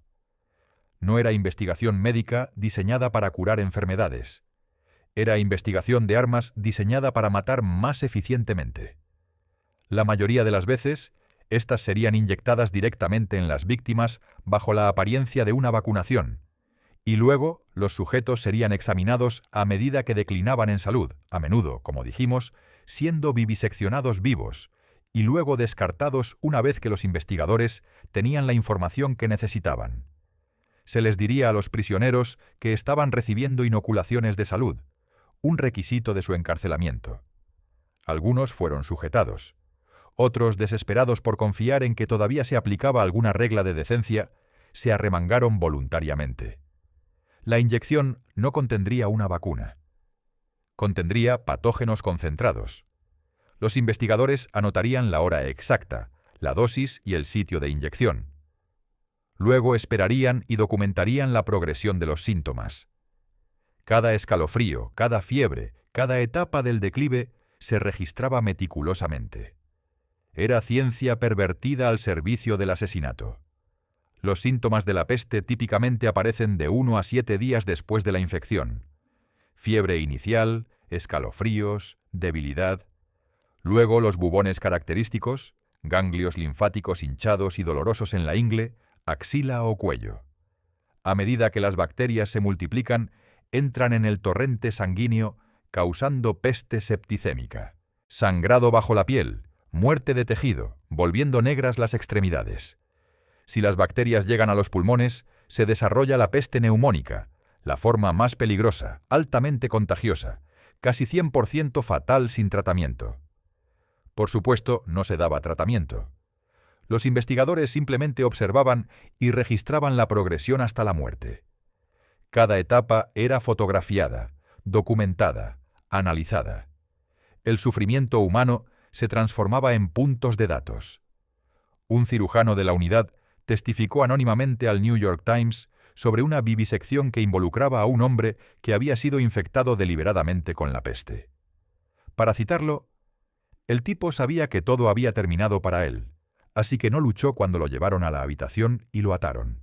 No era investigación médica diseñada para curar enfermedades. Era investigación de armas diseñada para matar más eficientemente. La mayoría de las veces, estas serían inyectadas directamente en las víctimas bajo la apariencia de una vacunación, y luego los sujetos serían examinados a medida que declinaban en salud, a menudo, como dijimos, siendo viviseccionados vivos, y luego descartados una vez que los investigadores tenían la información que necesitaban. Se les diría a los prisioneros que estaban recibiendo inoculaciones de salud, un requisito de su encarcelamiento. Algunos fueron sujetados. Otros, desesperados por confiar en que todavía se aplicaba alguna regla de decencia, se arremangaron voluntariamente. La inyección no contendría una vacuna. Contendría patógenos concentrados. Los investigadores anotarían la hora exacta, la dosis y el sitio de inyección. Luego esperarían y documentarían la progresión de los síntomas. Cada escalofrío, cada fiebre, cada etapa del declive se registraba meticulosamente. Era ciencia pervertida al servicio del asesinato. Los síntomas de la peste típicamente aparecen de 1 a 7 días después de la infección. Fiebre inicial, escalofríos, debilidad. Luego los bubones característicos, ganglios linfáticos hinchados y dolorosos en la ingle, axila o cuello. A medida que las bacterias se multiplican, entran en el torrente sanguíneo, causando peste septicémica. Sangrado bajo la piel, muerte de tejido, volviendo negras las extremidades. Si las bacterias llegan a los pulmones, se desarrolla la peste neumónica, la forma más peligrosa, altamente contagiosa, casi 100% fatal sin tratamiento. Por supuesto, no se daba tratamiento. Los investigadores simplemente observaban y registraban la progresión hasta la muerte. Cada etapa era fotografiada, documentada, analizada. El sufrimiento humano se transformaba en puntos de datos. Un cirujano de la unidad testificó anónimamente al New York Times sobre una vivisección que involucraba a un hombre que había sido infectado deliberadamente con la peste. Para citarlo, el tipo sabía que todo había terminado para él, así que no luchó cuando lo llevaron a la habitación y lo ataron.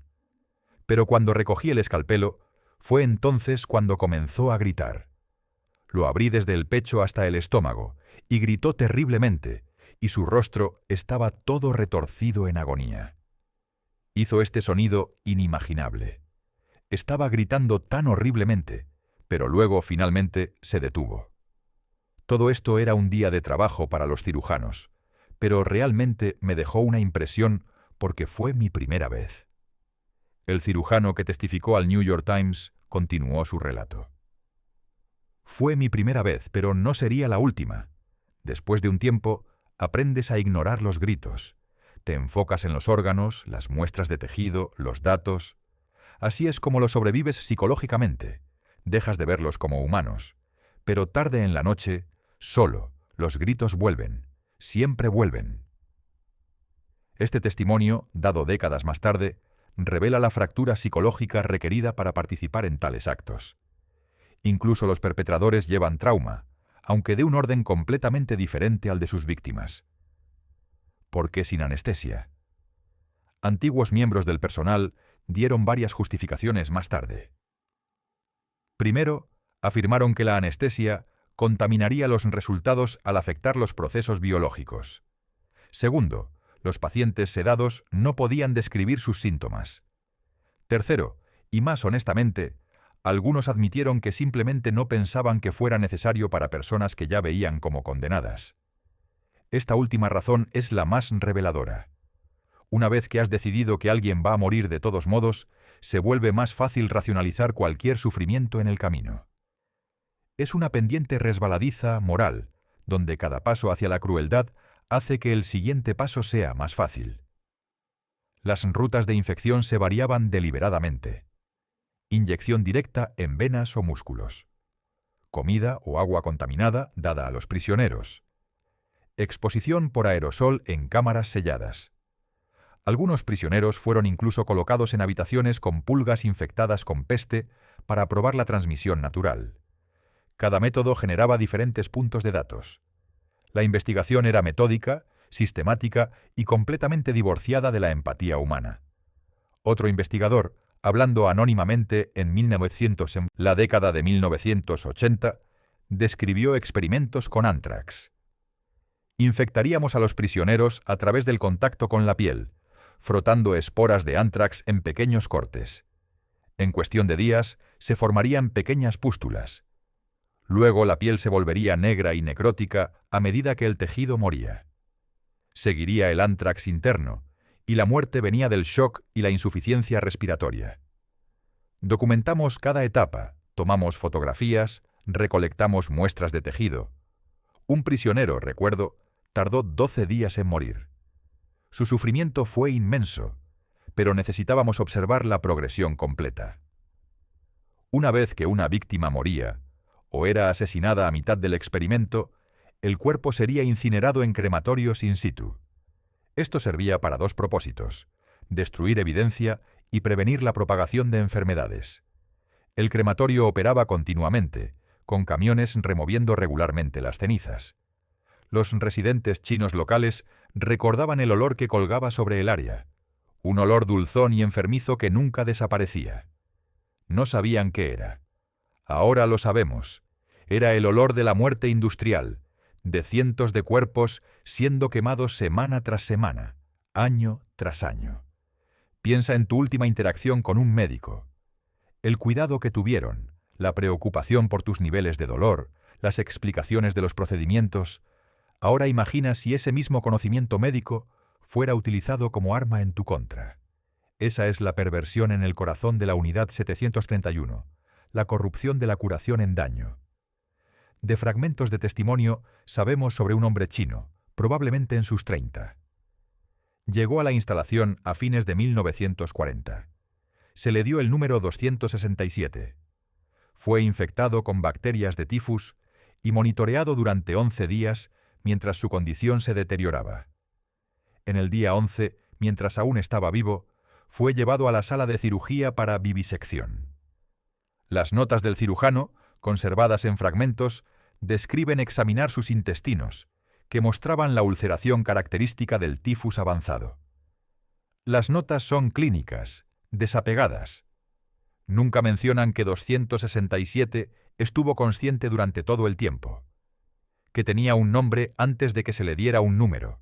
Pero cuando recogí el escalpelo, fue entonces cuando comenzó a gritar. Lo abrí desde el pecho hasta el estómago, y gritó terriblemente, y su rostro estaba todo retorcido en agonía. Hizo este sonido inimaginable. Estaba gritando tan horriblemente, pero luego finalmente se detuvo. Todo esto era un día de trabajo para los cirujanos, pero realmente me dejó una impresión porque fue mi primera vez. El cirujano que testificó al New York Times continuó su relato. Fue mi primera vez, pero no sería la última. Después de un tiempo, aprendes a ignorar los gritos. Te enfocas en los órganos, las muestras de tejido, los datos. Así es como los sobrevives psicológicamente. Dejas de verlos como humanos. Pero tarde en la noche, solo, los gritos vuelven. Siempre vuelven. Este testimonio, dado décadas más tarde, revela la fractura psicológica requerida para participar en tales actos. Incluso los perpetradores llevan trauma, aunque de un orden completamente diferente al de sus víctimas. ¿Por qué sin anestesia? Antiguos miembros del personal dieron varias justificaciones más tarde. Primero, afirmaron que la anestesia contaminaría los resultados al afectar los procesos biológicos. Segundo, los pacientes sedados no podían describir sus síntomas. Tercero, y más honestamente, algunos admitieron que simplemente no pensaban que fuera necesario para personas que ya veían como condenadas. Esta última razón es la más reveladora. Una vez que has decidido que alguien va a morir de todos modos, se vuelve más fácil racionalizar cualquier sufrimiento en el camino. Es una pendiente resbaladiza moral, donde cada paso hacia la crueldad hace que el siguiente paso sea más fácil. Las rutas de infección se variaban deliberadamente. Inyección directa en venas o músculos. Comida o agua contaminada dada a los prisioneros. Exposición por aerosol en cámaras selladas. Algunos prisioneros fueron incluso colocados en habitaciones con pulgas infectadas con peste para probar la transmisión natural. Cada método generaba diferentes puntos de datos. La investigación era metódica, sistemática y completamente divorciada de la empatía humana. Otro investigador, hablando anónimamente en la década de 1980, describió experimentos con ántrax. Infectaríamos a los prisioneros a través del contacto con la piel, frotando esporas de ántrax en pequeños cortes. En cuestión de días, se formarían pequeñas pústulas. Luego la piel se volvería negra y necrótica a medida que el tejido moría. Seguiría el ántrax interno, y la muerte venía del shock y la insuficiencia respiratoria. Documentamos cada etapa, tomamos fotografías, recolectamos muestras de tejido. Un prisionero, recuerdo, tardó 12 días en morir. Su sufrimiento fue inmenso, pero necesitábamos observar la progresión completa. Una vez que una víctima moría, o era asesinada a mitad del experimento, el cuerpo sería incinerado en crematorios in situ. Esto servía para dos propósitos: destruir evidencia y prevenir la propagación de enfermedades. El crematorio operaba continuamente, con camiones removiendo regularmente las cenizas. Los residentes chinos locales recordaban el olor que colgaba sobre el área, un olor dulzón y enfermizo que nunca desaparecía. No sabían qué era. Ahora lo sabemos. Era el olor de la muerte industrial, de cientos de cuerpos siendo quemados semana tras semana, año tras año. Piensa en tu última interacción con un médico. El cuidado que tuvieron, la preocupación por tus niveles de dolor, las explicaciones de los procedimientos. Ahora imagina si ese mismo conocimiento médico fuera utilizado como arma en tu contra. Esa es la perversión en el corazón de la Unidad 731, la corrupción de la curación en daño. De fragmentos de testimonio sabemos sobre un hombre chino, probablemente en sus 30. Llegó a la instalación a fines de 1940. Se le dio el número 267. Fue infectado con bacterias de tifus y monitoreado durante 11 días mientras su condición se deterioraba. En el día 11, mientras aún estaba vivo, fue llevado a la sala de cirugía para vivisección. Las notas del cirujano, conservadas en fragmentos, describen examinar sus intestinos, que mostraban la ulceración característica del tifus avanzado. Las notas son clínicas, desapegadas. Nunca mencionan que 267 estuvo consciente durante todo el tiempo, que tenía un nombre antes de que se le diera un número,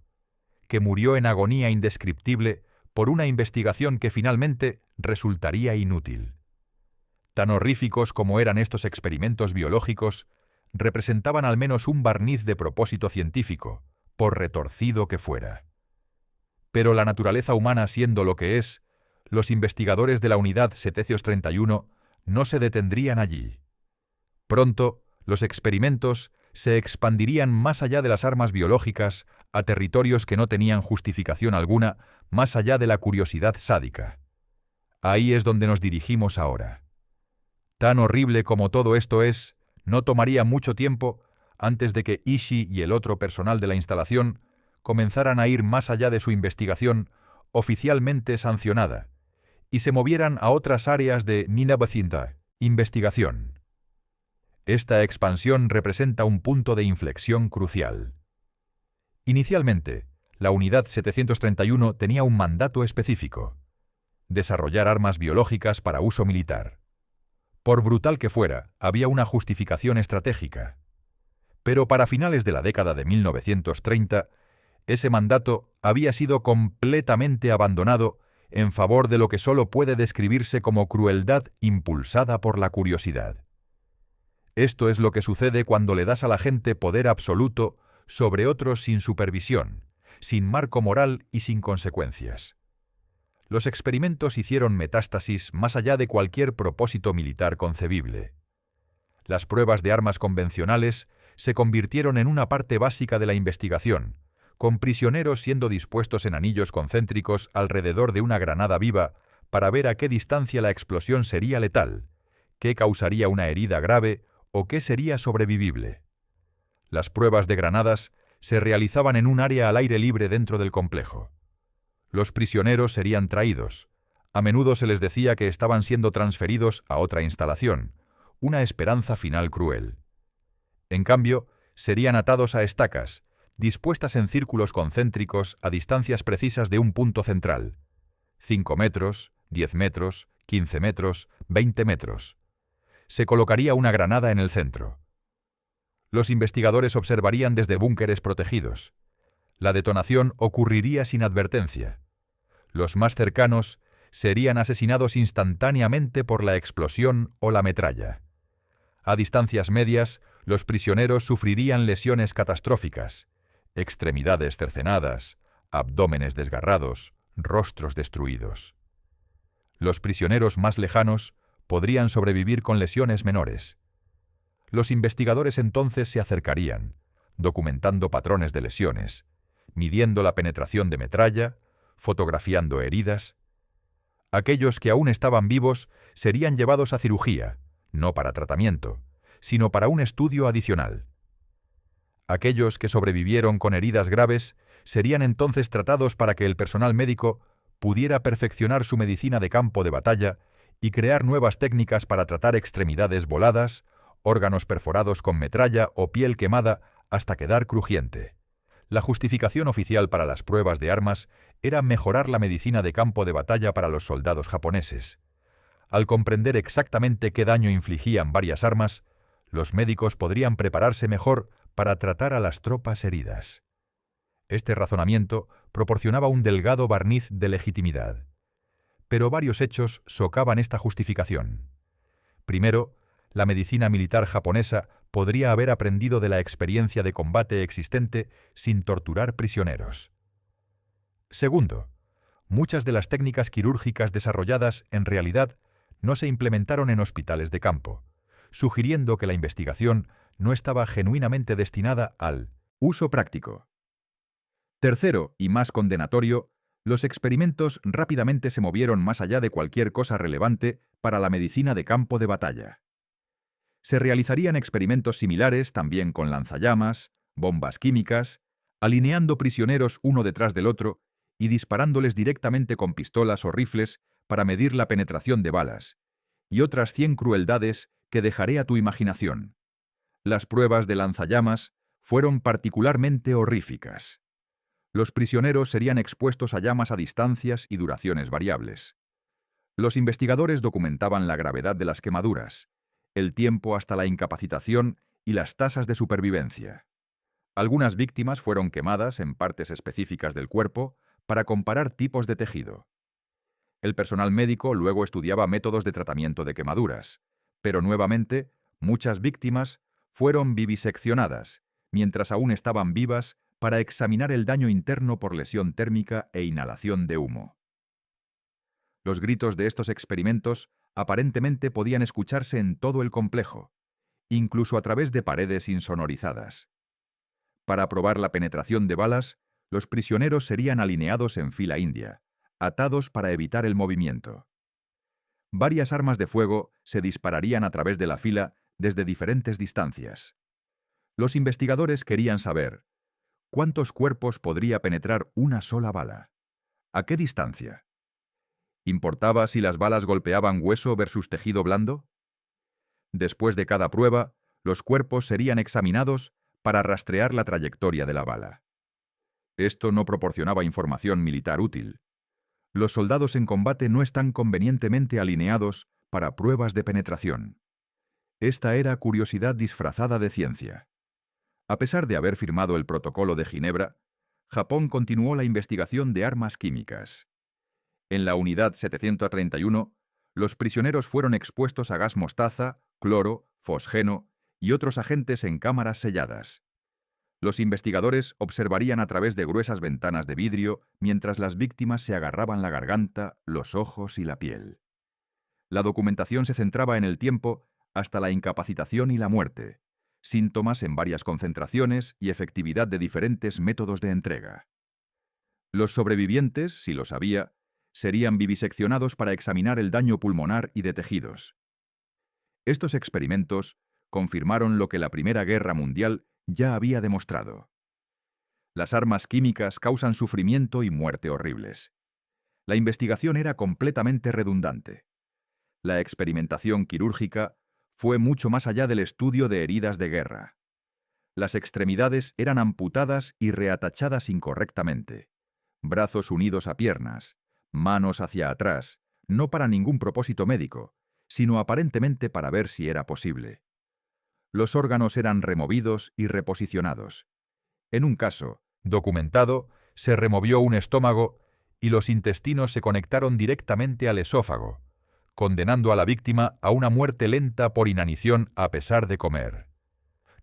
que murió en agonía indescriptible por una investigación que finalmente resultaría inútil. Tan horríficos como eran estos experimentos biológicos, representaban al menos un barniz de propósito científico, por retorcido que fuera. Pero la naturaleza humana siendo lo que es, los investigadores de la Unidad 731 no se detendrían allí. Pronto, los experimentos se expandirían más allá de las armas biológicas a territorios que no tenían justificación alguna, más allá de la curiosidad sádica. Ahí es donde nos dirigimos ahora. Tan horrible como todo esto es, no tomaría mucho tiempo antes de que Ishii y el otro personal de la instalación comenzaran a ir más allá de su investigación oficialmente sancionada y se movieran a otras áreas de Minabacinta, investigación. Esta expansión representa un punto de inflexión crucial. Inicialmente, la Unidad 731 tenía un mandato específico: desarrollar armas biológicas para uso militar. Por brutal que fuera, había una justificación estratégica. Pero para finales de la década de 1930, ese mandato había sido completamente abandonado en favor de lo que solo puede describirse como crueldad impulsada por la curiosidad. Esto es lo que sucede cuando le das a la gente poder absoluto sobre otros sin supervisión, sin marco moral y sin consecuencias. Los experimentos hicieron metástasis más allá de cualquier propósito militar concebible. Las pruebas de armas convencionales se convirtieron en una parte básica de la investigación, con prisioneros siendo dispuestos en anillos concéntricos alrededor de una granada viva para ver a qué distancia la explosión sería letal, qué causaría una herida grave o qué sería sobrevivible. Las pruebas de granadas se realizaban en un área al aire libre dentro del complejo. Los prisioneros serían traídos. A menudo se les decía que estaban siendo transferidos a otra instalación, una esperanza final cruel. En cambio, serían atados a estacas, dispuestas en círculos concéntricos a distancias precisas de un punto central: 5 metros, 10 metros, 15 metros, 20 metros. Se colocaría una granada en el centro. Los investigadores observarían desde búnkeres protegidos. La detonación ocurriría sin advertencia. Los más cercanos serían asesinados instantáneamente por la explosión o la metralla. A distancias medias, los prisioneros sufrirían lesiones catastróficas: extremidades cercenadas, abdómenes desgarrados, rostros destruidos. Los prisioneros más lejanos podrían sobrevivir con lesiones menores. Los investigadores entonces se acercarían, documentando patrones de lesiones, midiendo la penetración de metralla, fotografiando heridas. Aquellos que aún estaban vivos serían llevados a cirugía, no para tratamiento, sino para un estudio adicional. Aquellos que sobrevivieron con heridas graves serían entonces tratados para que el personal médico pudiera perfeccionar su medicina de campo de batalla y crear nuevas técnicas para tratar extremidades voladas, órganos perforados con metralla o piel quemada hasta quedar crujiente. La justificación oficial para las pruebas de armas era mejorar la medicina de campo de batalla para los soldados japoneses. Al comprender exactamente qué daño infligían varias armas, los médicos podrían prepararse mejor para tratar a las tropas heridas. Este razonamiento proporcionaba un delgado barniz de legitimidad. Pero varios hechos socavan esta justificación. Primero, la medicina militar japonesa podría haber aprendido de la experiencia de combate existente sin torturar prisioneros. Segundo, muchas de las técnicas quirúrgicas desarrolladas en realidad no se implementaron en hospitales de campo, sugiriendo que la investigación no estaba genuinamente destinada al uso práctico. Tercero, y más condenatorio, los experimentos rápidamente se movieron más allá de cualquier cosa relevante para la medicina de campo de batalla. Se realizarían experimentos similares también con lanzallamas, bombas químicas, alineando prisioneros uno detrás del otro y disparándoles directamente con pistolas o rifles para medir la penetración de balas, y otras 100 crueldades que dejaré a tu imaginación. Las pruebas de lanzallamas fueron particularmente horríficas. Los prisioneros serían expuestos a llamas a distancias y duraciones variables. Los investigadores documentaban la gravedad de las quemaduras, el tiempo hasta la incapacitación y las tasas de supervivencia. Algunas víctimas fueron quemadas en partes específicas del cuerpo para comparar tipos de tejido. El personal médico luego estudiaba métodos de tratamiento de quemaduras, pero nuevamente muchas víctimas fueron viviseccionadas mientras aún estaban vivas para examinar el daño interno por lesión térmica e inhalación de humo. Los gritos de estos experimentos aparentemente podían escucharse en todo el complejo, incluso a través de paredes insonorizadas. Para probar la penetración de balas, los prisioneros serían alineados en fila india, atados para evitar el movimiento. Varias armas de fuego se dispararían a través de la fila desde diferentes distancias. Los investigadores querían saber cuántos cuerpos podría penetrar una sola bala. ¿A qué distancia? ¿Importaba si las balas golpeaban hueso versus tejido blando? Después de cada prueba, los cuerpos serían examinados para rastrear la trayectoria de la bala. Esto no proporcionaba información militar útil. Los soldados en combate no están convenientemente alineados para pruebas de penetración. Esta era curiosidad disfrazada de ciencia. A pesar de haber firmado el Protocolo de Ginebra, Japón continuó la investigación de armas químicas. En la Unidad 731, los prisioneros fueron expuestos a gas mostaza, cloro, fosgeno y otros agentes en cámaras selladas. Los investigadores observarían a través de gruesas ventanas de vidrio mientras las víctimas se agarraban la garganta, los ojos y la piel. La documentación se centraba en el tiempo hasta la incapacitación y la muerte, síntomas en varias concentraciones y efectividad de diferentes métodos de entrega. Los sobrevivientes, si los había, serían viviseccionados para examinar el daño pulmonar y de tejidos. Estos experimentos confirmaron lo que la Primera Guerra Mundial ya había demostrado. Las armas químicas causan sufrimiento y muerte horribles. La investigación era completamente redundante. La experimentación quirúrgica fue mucho más allá del estudio de heridas de guerra. Las extremidades eran amputadas y reatachadas incorrectamente. Brazos unidos a piernas, manos hacia atrás, no para ningún propósito médico, sino aparentemente para ver si era posible. Los órganos eran removidos y reposicionados. En un caso, documentado, se removió un estómago y los intestinos se conectaron directamente al esófago, condenando a la víctima a una muerte lenta por inanición a pesar de comer.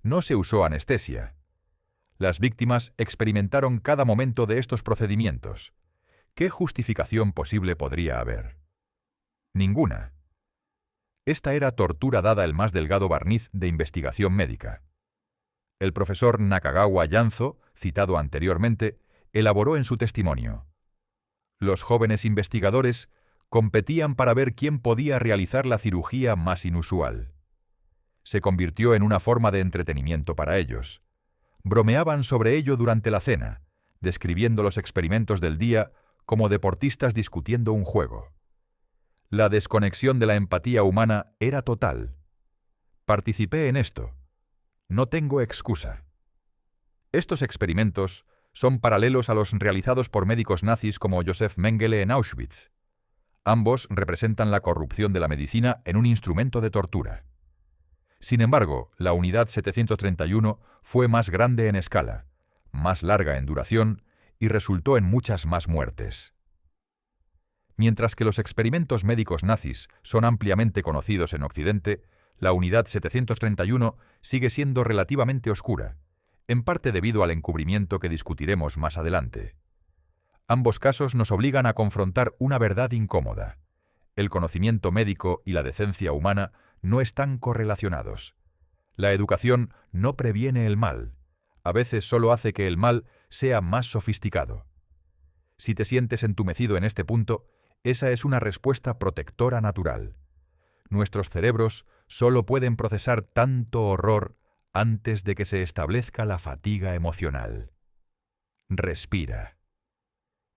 No se usó anestesia. Las víctimas experimentaron cada momento de estos procedimientos. ¿Qué justificación posible podría haber? Ninguna. Esta era tortura dada el más delgado barniz de investigación médica. El profesor Nakagawa Yanzo, citado anteriormente, elaboró en su testimonio. Los jóvenes investigadores competían para ver quién podía realizar la cirugía más inusual. Se convirtió en una forma de entretenimiento para ellos. Bromeaban sobre ello durante la cena, describiendo los experimentos del día como deportistas discutiendo un juego. La desconexión de la empatía humana era total. Participé en esto. No tengo excusa. Estos experimentos son paralelos a los realizados por médicos nazis como Josef Mengele en Auschwitz. Ambos representan la corrupción de la medicina en un instrumento de tortura. Sin embargo, la Unidad 731 fue más grande en escala, más larga en duración y resultó en muchas más muertes. Mientras que los experimentos médicos nazis son ampliamente conocidos en Occidente, la Unidad 731 sigue siendo relativamente oscura, en parte debido al encubrimiento que discutiremos más adelante. Ambos casos nos obligan a confrontar una verdad incómoda. El conocimiento médico y la decencia humana no están correlacionados. La educación no previene el mal. A veces solo hace que el mal sea más sofisticado. Si te sientes entumecido en este punto, esa es una respuesta protectora natural. Nuestros cerebros solo pueden procesar tanto horror antes de que se establezca la fatiga emocional. Respira.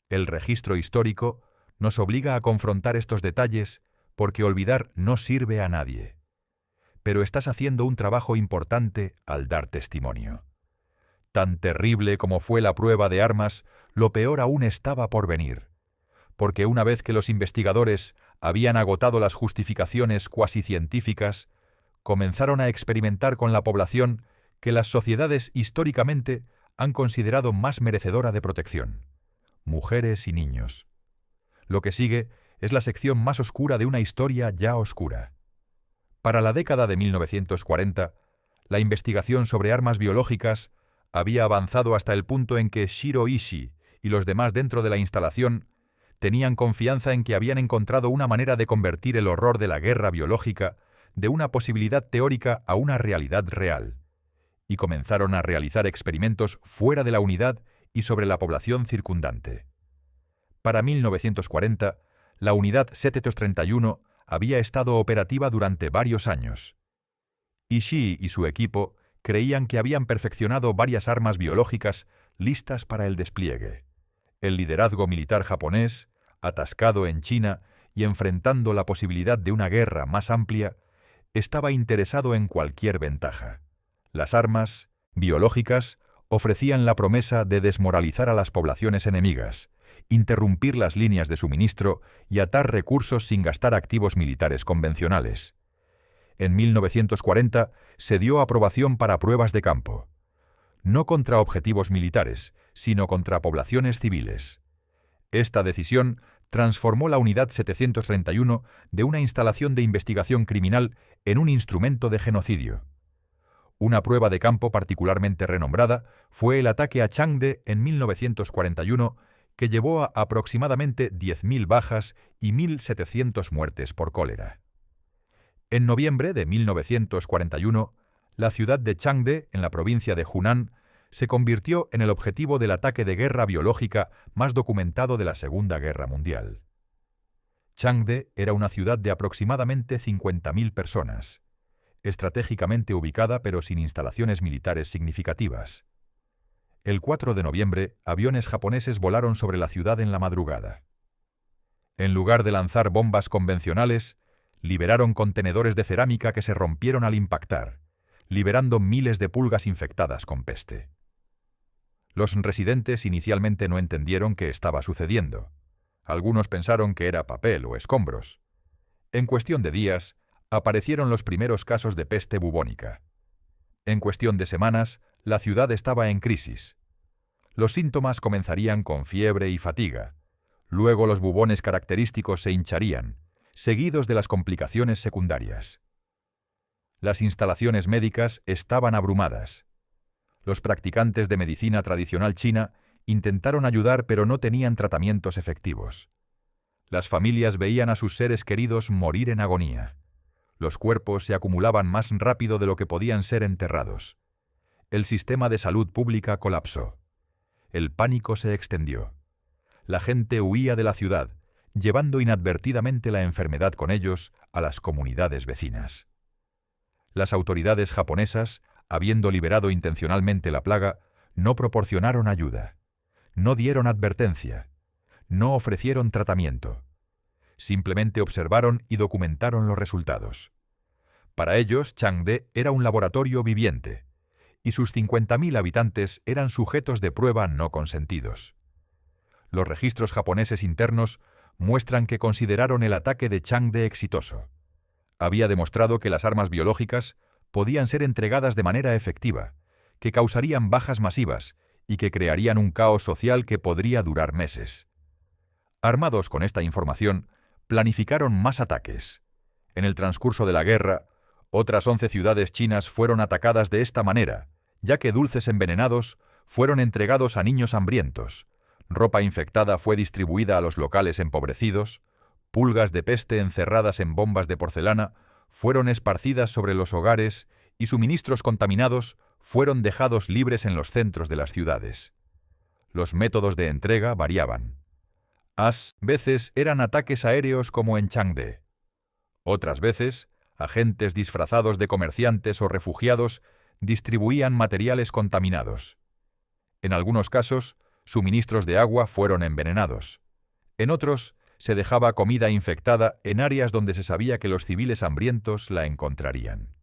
El registro histórico nos obliga a confrontar estos detalles porque olvidar no sirve a nadie. Pero estás haciendo un trabajo importante al dar testimonio. Tan terrible como fue la prueba de armas, lo peor aún estaba por venir, porque una vez que los investigadores habían agotado las justificaciones cuasi científicas, comenzaron a experimentar con la población que las sociedades históricamente han considerado más merecedora de protección: mujeres y niños. Lo que sigue es la sección más oscura de una historia ya oscura. Para la década de 1940, la investigación sobre armas biológicas había avanzado hasta el punto en que Shiro Ishii y los demás dentro de la instalación tenían confianza en que habían encontrado una manera de convertir el horror de la guerra biológica de una posibilidad teórica a una realidad real, y comenzaron a realizar experimentos fuera de la unidad y sobre la población circundante. Para 1940, la unidad 731 había estado operativa durante varios años. Ishii y su equipo creían que habían perfeccionado varias armas biológicas listas para el despliegue. El liderazgo militar japonés, atascado en China y enfrentando la posibilidad de una guerra más amplia, estaba interesado en cualquier ventaja. Las armas biológicas ofrecían la promesa de desmoralizar a las poblaciones enemigas, interrumpir las líneas de suministro y atar recursos sin gastar activos militares convencionales. En 1940 se dio aprobación para pruebas de campo, no contra objetivos militares, sino contra poblaciones civiles. Esta decisión transformó la Unidad 731 de una instalación de investigación criminal en un instrumento de genocidio. Una prueba de campo particularmente renombrada fue el ataque a Changde en 1941, que llevó a aproximadamente 10.000 bajas y 1.700 muertes por cólera. En noviembre de 1941, la ciudad de Changde, en la provincia de Hunan, se convirtió en el objetivo del ataque de guerra biológica más documentado de la Segunda Guerra Mundial. Changde era una ciudad de aproximadamente 50.000 personas, estratégicamente ubicada pero sin instalaciones militares significativas. El 4 de noviembre, aviones japoneses volaron sobre la ciudad en la madrugada. En lugar de lanzar bombas convencionales, liberaron contenedores de cerámica que se rompieron al impactar, liberando miles de pulgas infectadas con peste. Los residentes inicialmente no entendieron qué estaba sucediendo. Algunos pensaron que era papel o escombros. En cuestión de días, aparecieron los primeros casos de peste bubónica. En cuestión de semanas, la ciudad estaba en crisis. Los síntomas comenzarían con fiebre y fatiga. Luego los bubones característicos se hincharían, seguidos de las complicaciones secundarias. Las instalaciones médicas estaban abrumadas. Los practicantes de medicina tradicional china intentaron ayudar, pero no tenían tratamientos efectivos. Las familias veían a sus seres queridos morir en agonía. Los cuerpos se acumulaban más rápido de lo que podían ser enterrados. El sistema de salud pública colapsó. El pánico se extendió. La gente huía de la ciudad, llevando inadvertidamente la enfermedad con ellos a las comunidades vecinas. Las autoridades japonesas, habiendo liberado intencionalmente la plaga, no proporcionaron ayuda, no dieron advertencia, no ofrecieron tratamiento. Simplemente observaron y documentaron los resultados. Para ellos, Changde era un laboratorio viviente, y sus 50.000 habitantes eran sujetos de prueba no consentidos. Los registros japoneses internos muestran que consideraron el ataque de Changde exitoso. Había demostrado que las armas biológicas podían ser entregadas de manera efectiva, que causarían bajas masivas y que crearían un caos social que podría durar meses. Armados con esta información, planificaron más ataques. En el transcurso de la guerra, otras 11 ciudades chinas fueron atacadas de esta manera, ya que dulces envenenados fueron entregados a niños hambrientos, ropa infectada fue distribuida a los locales empobrecidos, pulgas de peste encerradas en bombas de porcelana fueron esparcidas sobre los hogares y suministros contaminados fueron dejados libres en los centros de las ciudades. Los métodos de entrega variaban. Veces eran ataques aéreos como en Changde. Otras veces, agentes disfrazados de comerciantes o refugiados distribuían materiales contaminados. En algunos casos, suministros de agua fueron envenenados. En otros, se dejaba comida infectada en áreas donde se sabía que los civiles hambrientos la encontrarían.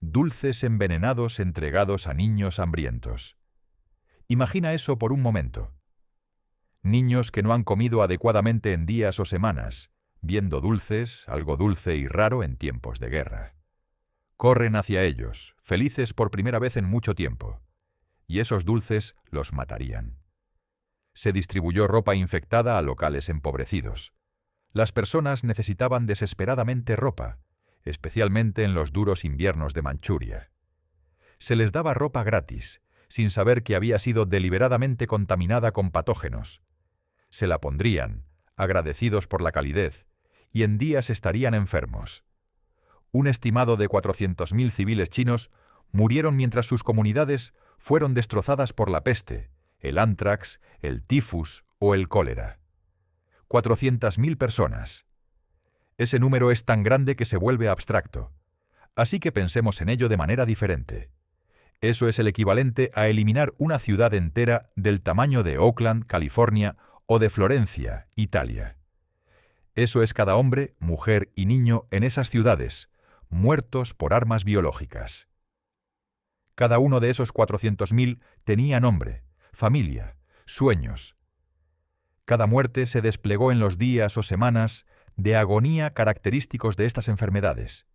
Dulces envenenados entregados a niños hambrientos. Imagina eso por un momento. Niños que no han comido adecuadamente en días o semanas, viendo dulces, algo dulce y raro en tiempos de guerra. Corren hacia ellos, felices por primera vez en mucho tiempo, y esos dulces los matarían. Se distribuyó ropa infectada a locales empobrecidos. Las personas necesitaban desesperadamente ropa, especialmente en los duros inviernos de Manchuria. Se les daba ropa gratis, sin saber que había sido deliberadamente contaminada con patógenos. Se la pondrían, agradecidos por la calidez, y en días estarían enfermos. Un estimado de 400.000 civiles chinos murieron mientras sus comunidades fueron destrozadas por la peste, el ántrax, el tifus o el cólera. 400.000 personas. Ese número es tan grande que se vuelve abstracto. Así que pensemos en ello de manera diferente. Eso es el equivalente a eliminar una ciudad entera del tamaño de Oakland, California, o de Florencia, Italia. Eso es cada hombre, mujer y niño en esas ciudades, muertos por armas biológicas. Cada uno de esos 400.000 tenía nombre, familia, sueños. Cada muerte se desplegó en los días o semanas de agonía característicos de estas enfermedades.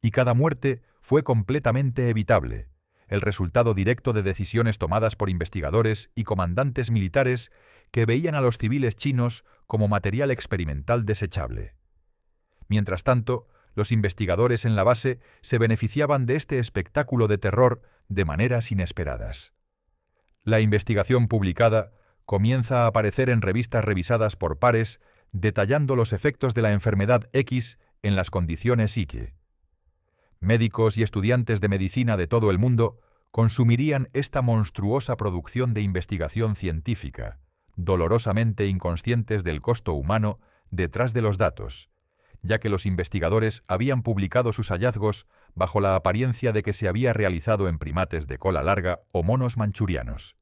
Y cada muerte fue completamente evitable, el resultado directo de decisiones tomadas por investigadores y comandantes militares que veían a los civiles chinos como material experimental desechable. Mientras tanto, los investigadores en la base se beneficiaban de este espectáculo de terror de maneras inesperadas. La investigación publicada comienza a aparecer en revistas revisadas por pares detallando los efectos de la enfermedad X en las condiciones Y. Médicos y estudiantes de medicina de todo el mundo consumirían esta monstruosa producción de investigación científica, dolorosamente inconscientes del costo humano detrás de los datos, ya que los investigadores habían publicado sus hallazgos bajo la apariencia de que se había realizado en primates de cola larga o monos manchurianos.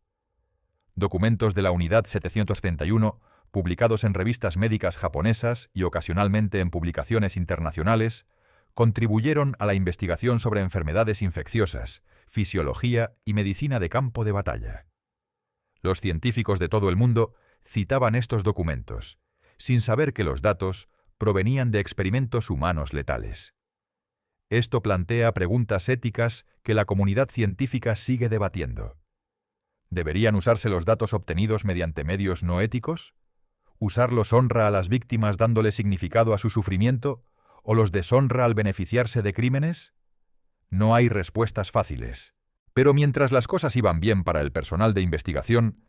Documentos de la Unidad 731, publicados en revistas médicas japonesas y ocasionalmente en publicaciones internacionales, contribuyeron a la investigación sobre enfermedades infecciosas, fisiología y medicina de campo de batalla. Los científicos de todo el mundo citaban estos documentos, sin saber que los datos provenían de experimentos humanos letales. Esto plantea preguntas éticas que la comunidad científica sigue debatiendo. ¿Deberían usarse los datos obtenidos mediante medios no éticos? ¿Usarlos honra a las víctimas dándole significado a su sufrimiento? ¿O los deshonra al beneficiarse de crímenes? No hay respuestas fáciles. Pero mientras las cosas iban bien para el personal de investigación,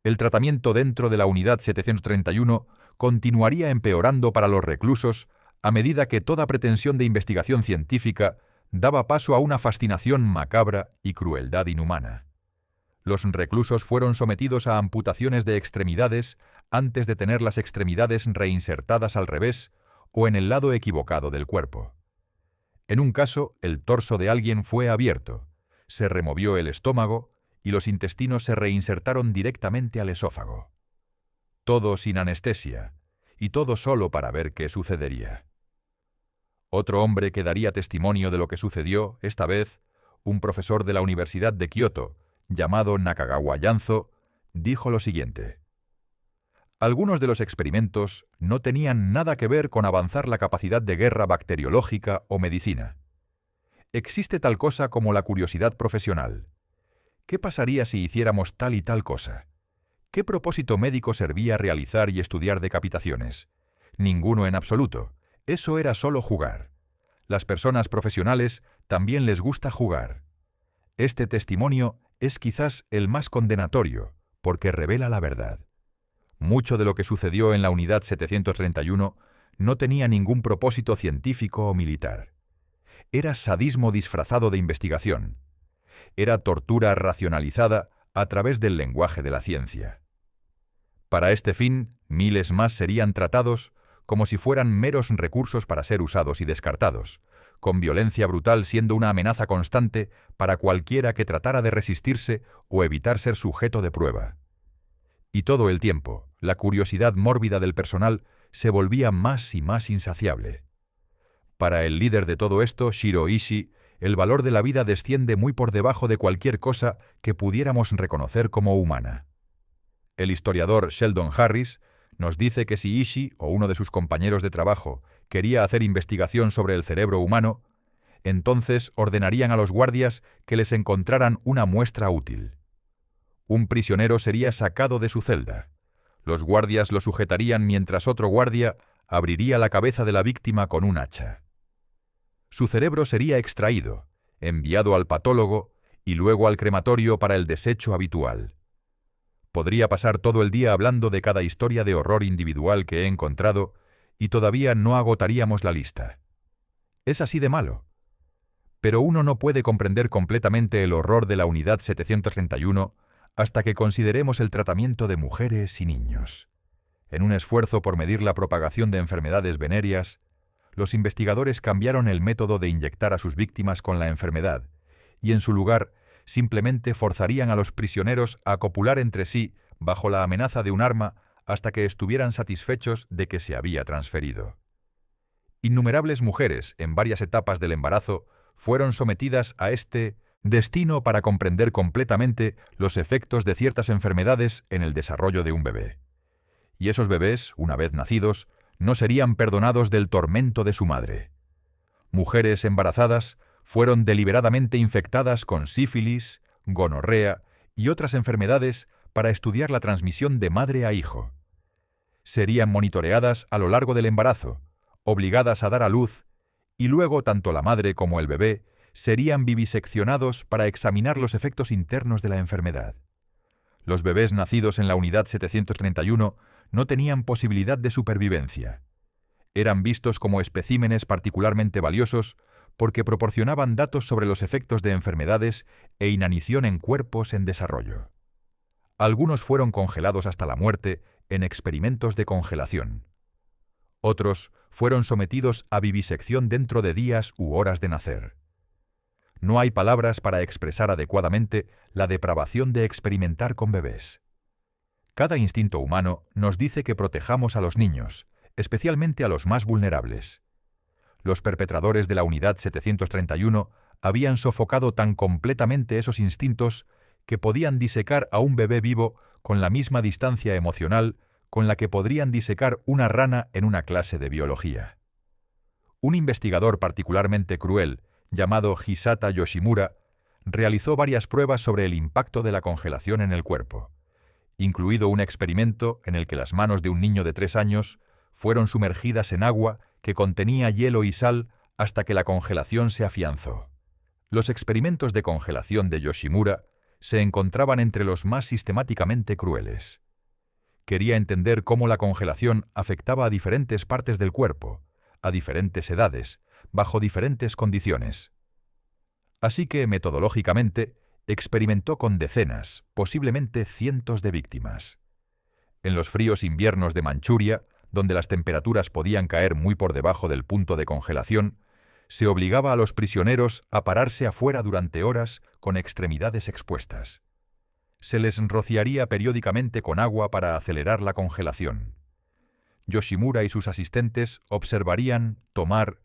el tratamiento dentro de la Unidad 731 continuaría empeorando para los reclusos a medida que toda pretensión de investigación científica daba paso a una fascinación macabra y crueldad inhumana. Los reclusos fueron sometidos a amputaciones de extremidades antes de tener las extremidades reinsertadas al revés o en el lado equivocado del cuerpo. En un caso, el torso de alguien fue abierto, se removió el estómago y los intestinos se reinsertaron directamente al esófago. Todo sin anestesia, y todo solo para ver qué sucedería. Otro hombre que daría testimonio de lo que sucedió, esta vez, un profesor de la Universidad de Kioto, llamado Nakagawa Yanzo, dijo lo siguiente: algunos de los experimentos no tenían nada que ver con avanzar la capacidad de guerra bacteriológica o medicina. Existe tal cosa como la curiosidad profesional. ¿Qué pasaría si hiciéramos tal y tal cosa? ¿Qué propósito médico servía realizar y estudiar decapitaciones? Ninguno en absoluto. Eso era solo jugar. Las personas profesionales también les gusta jugar. Este testimonio es quizás el más condenatorio, porque revela la verdad. Mucho de lo que sucedió en la Unidad 731 no tenía ningún propósito científico o militar. Era sadismo disfrazado de investigación. Era tortura racionalizada a través del lenguaje de la ciencia. Para este fin, miles más serían tratados como si fueran meros recursos para ser usados y descartados, con violencia brutal siendo una amenaza constante para cualquiera que tratara de resistirse o evitar ser sujeto de prueba. Y todo el tiempo, la curiosidad mórbida del personal se volvía más y más insaciable. Para el líder de todo esto, Shiro Ishii, el valor de la vida desciende muy por debajo de cualquier cosa que pudiéramos reconocer como humana. El historiador Sheldon Harris nos dice que si Ishii o uno de sus compañeros de trabajo quería hacer investigación sobre el cerebro humano, entonces ordenarían a los guardias que les encontraran una muestra útil. Un prisionero sería sacado de su celda. Los guardias lo sujetarían mientras otro guardia abriría la cabeza de la víctima con un hacha. Su cerebro sería extraído, enviado al patólogo y luego al crematorio para el desecho habitual. Podría pasar todo el día hablando de cada historia de horror individual que he encontrado y todavía no agotaríamos la lista. Es así de malo. Pero uno no puede comprender completamente el horror de la Unidad 731 hasta que consideremos el tratamiento de mujeres y niños. En un esfuerzo por medir la propagación de enfermedades venéreas, los investigadores cambiaron el método de inyectar a sus víctimas con la enfermedad y en su lugar simplemente forzarían a los prisioneros a copular entre sí bajo la amenaza de un arma hasta que estuvieran satisfechos de que se había transferido. Innumerables mujeres en varias etapas del embarazo fueron sometidas a este destino para comprender completamente los efectos de ciertas enfermedades en el desarrollo de un bebé. Y esos bebés, una vez nacidos, no serían perdonados del tormento de su madre. Mujeres embarazadas fueron deliberadamente infectadas con sífilis, gonorrea y otras enfermedades para estudiar la transmisión de madre a hijo. Serían monitoreadas a lo largo del embarazo, obligadas a dar a luz, y luego tanto la madre como el bebé serían viviseccionados para examinar los efectos internos de la enfermedad. Los bebés nacidos en la Unidad 731 no tenían posibilidad de supervivencia. Eran vistos como especímenes particularmente valiosos porque proporcionaban datos sobre los efectos de enfermedades e inanición en cuerpos en desarrollo. Algunos fueron congelados hasta la muerte en experimentos de congelación. Otros fueron sometidos a vivisección dentro de días u horas de nacer. No hay palabras para expresar adecuadamente la depravación de experimentar con bebés. Cada instinto humano nos dice que protejamos a los niños, especialmente a los más vulnerables. Los perpetradores de la Unidad 731 habían sofocado tan completamente esos instintos que podían disecar a un bebé vivo con la misma distancia emocional con la que podrían disecar una rana en una clase de biología. Un investigador particularmente cruel, llamado Hisata Yoshimura, realizó varias pruebas sobre el impacto de la congelación en el cuerpo, incluido un experimento en el que las manos de un niño de 3 años fueron sumergidas en agua que contenía hielo y sal hasta que la congelación se afianzó. Los experimentos de congelación de Yoshimura se encontraban entre los más sistemáticamente crueles. Quería entender cómo la congelación afectaba a diferentes partes del cuerpo, a diferentes edades, bajo diferentes condiciones. Así que, metodológicamente, experimentó con decenas, posiblemente cientos de víctimas. En los fríos inviernos de Manchuria, donde las temperaturas podían caer muy por debajo del punto de congelación, se obligaba a los prisioneros a pararse afuera durante horas con extremidades expuestas. Se les rociaría periódicamente con agua para acelerar la congelación. Yoshimura y sus asistentes observarían, tomar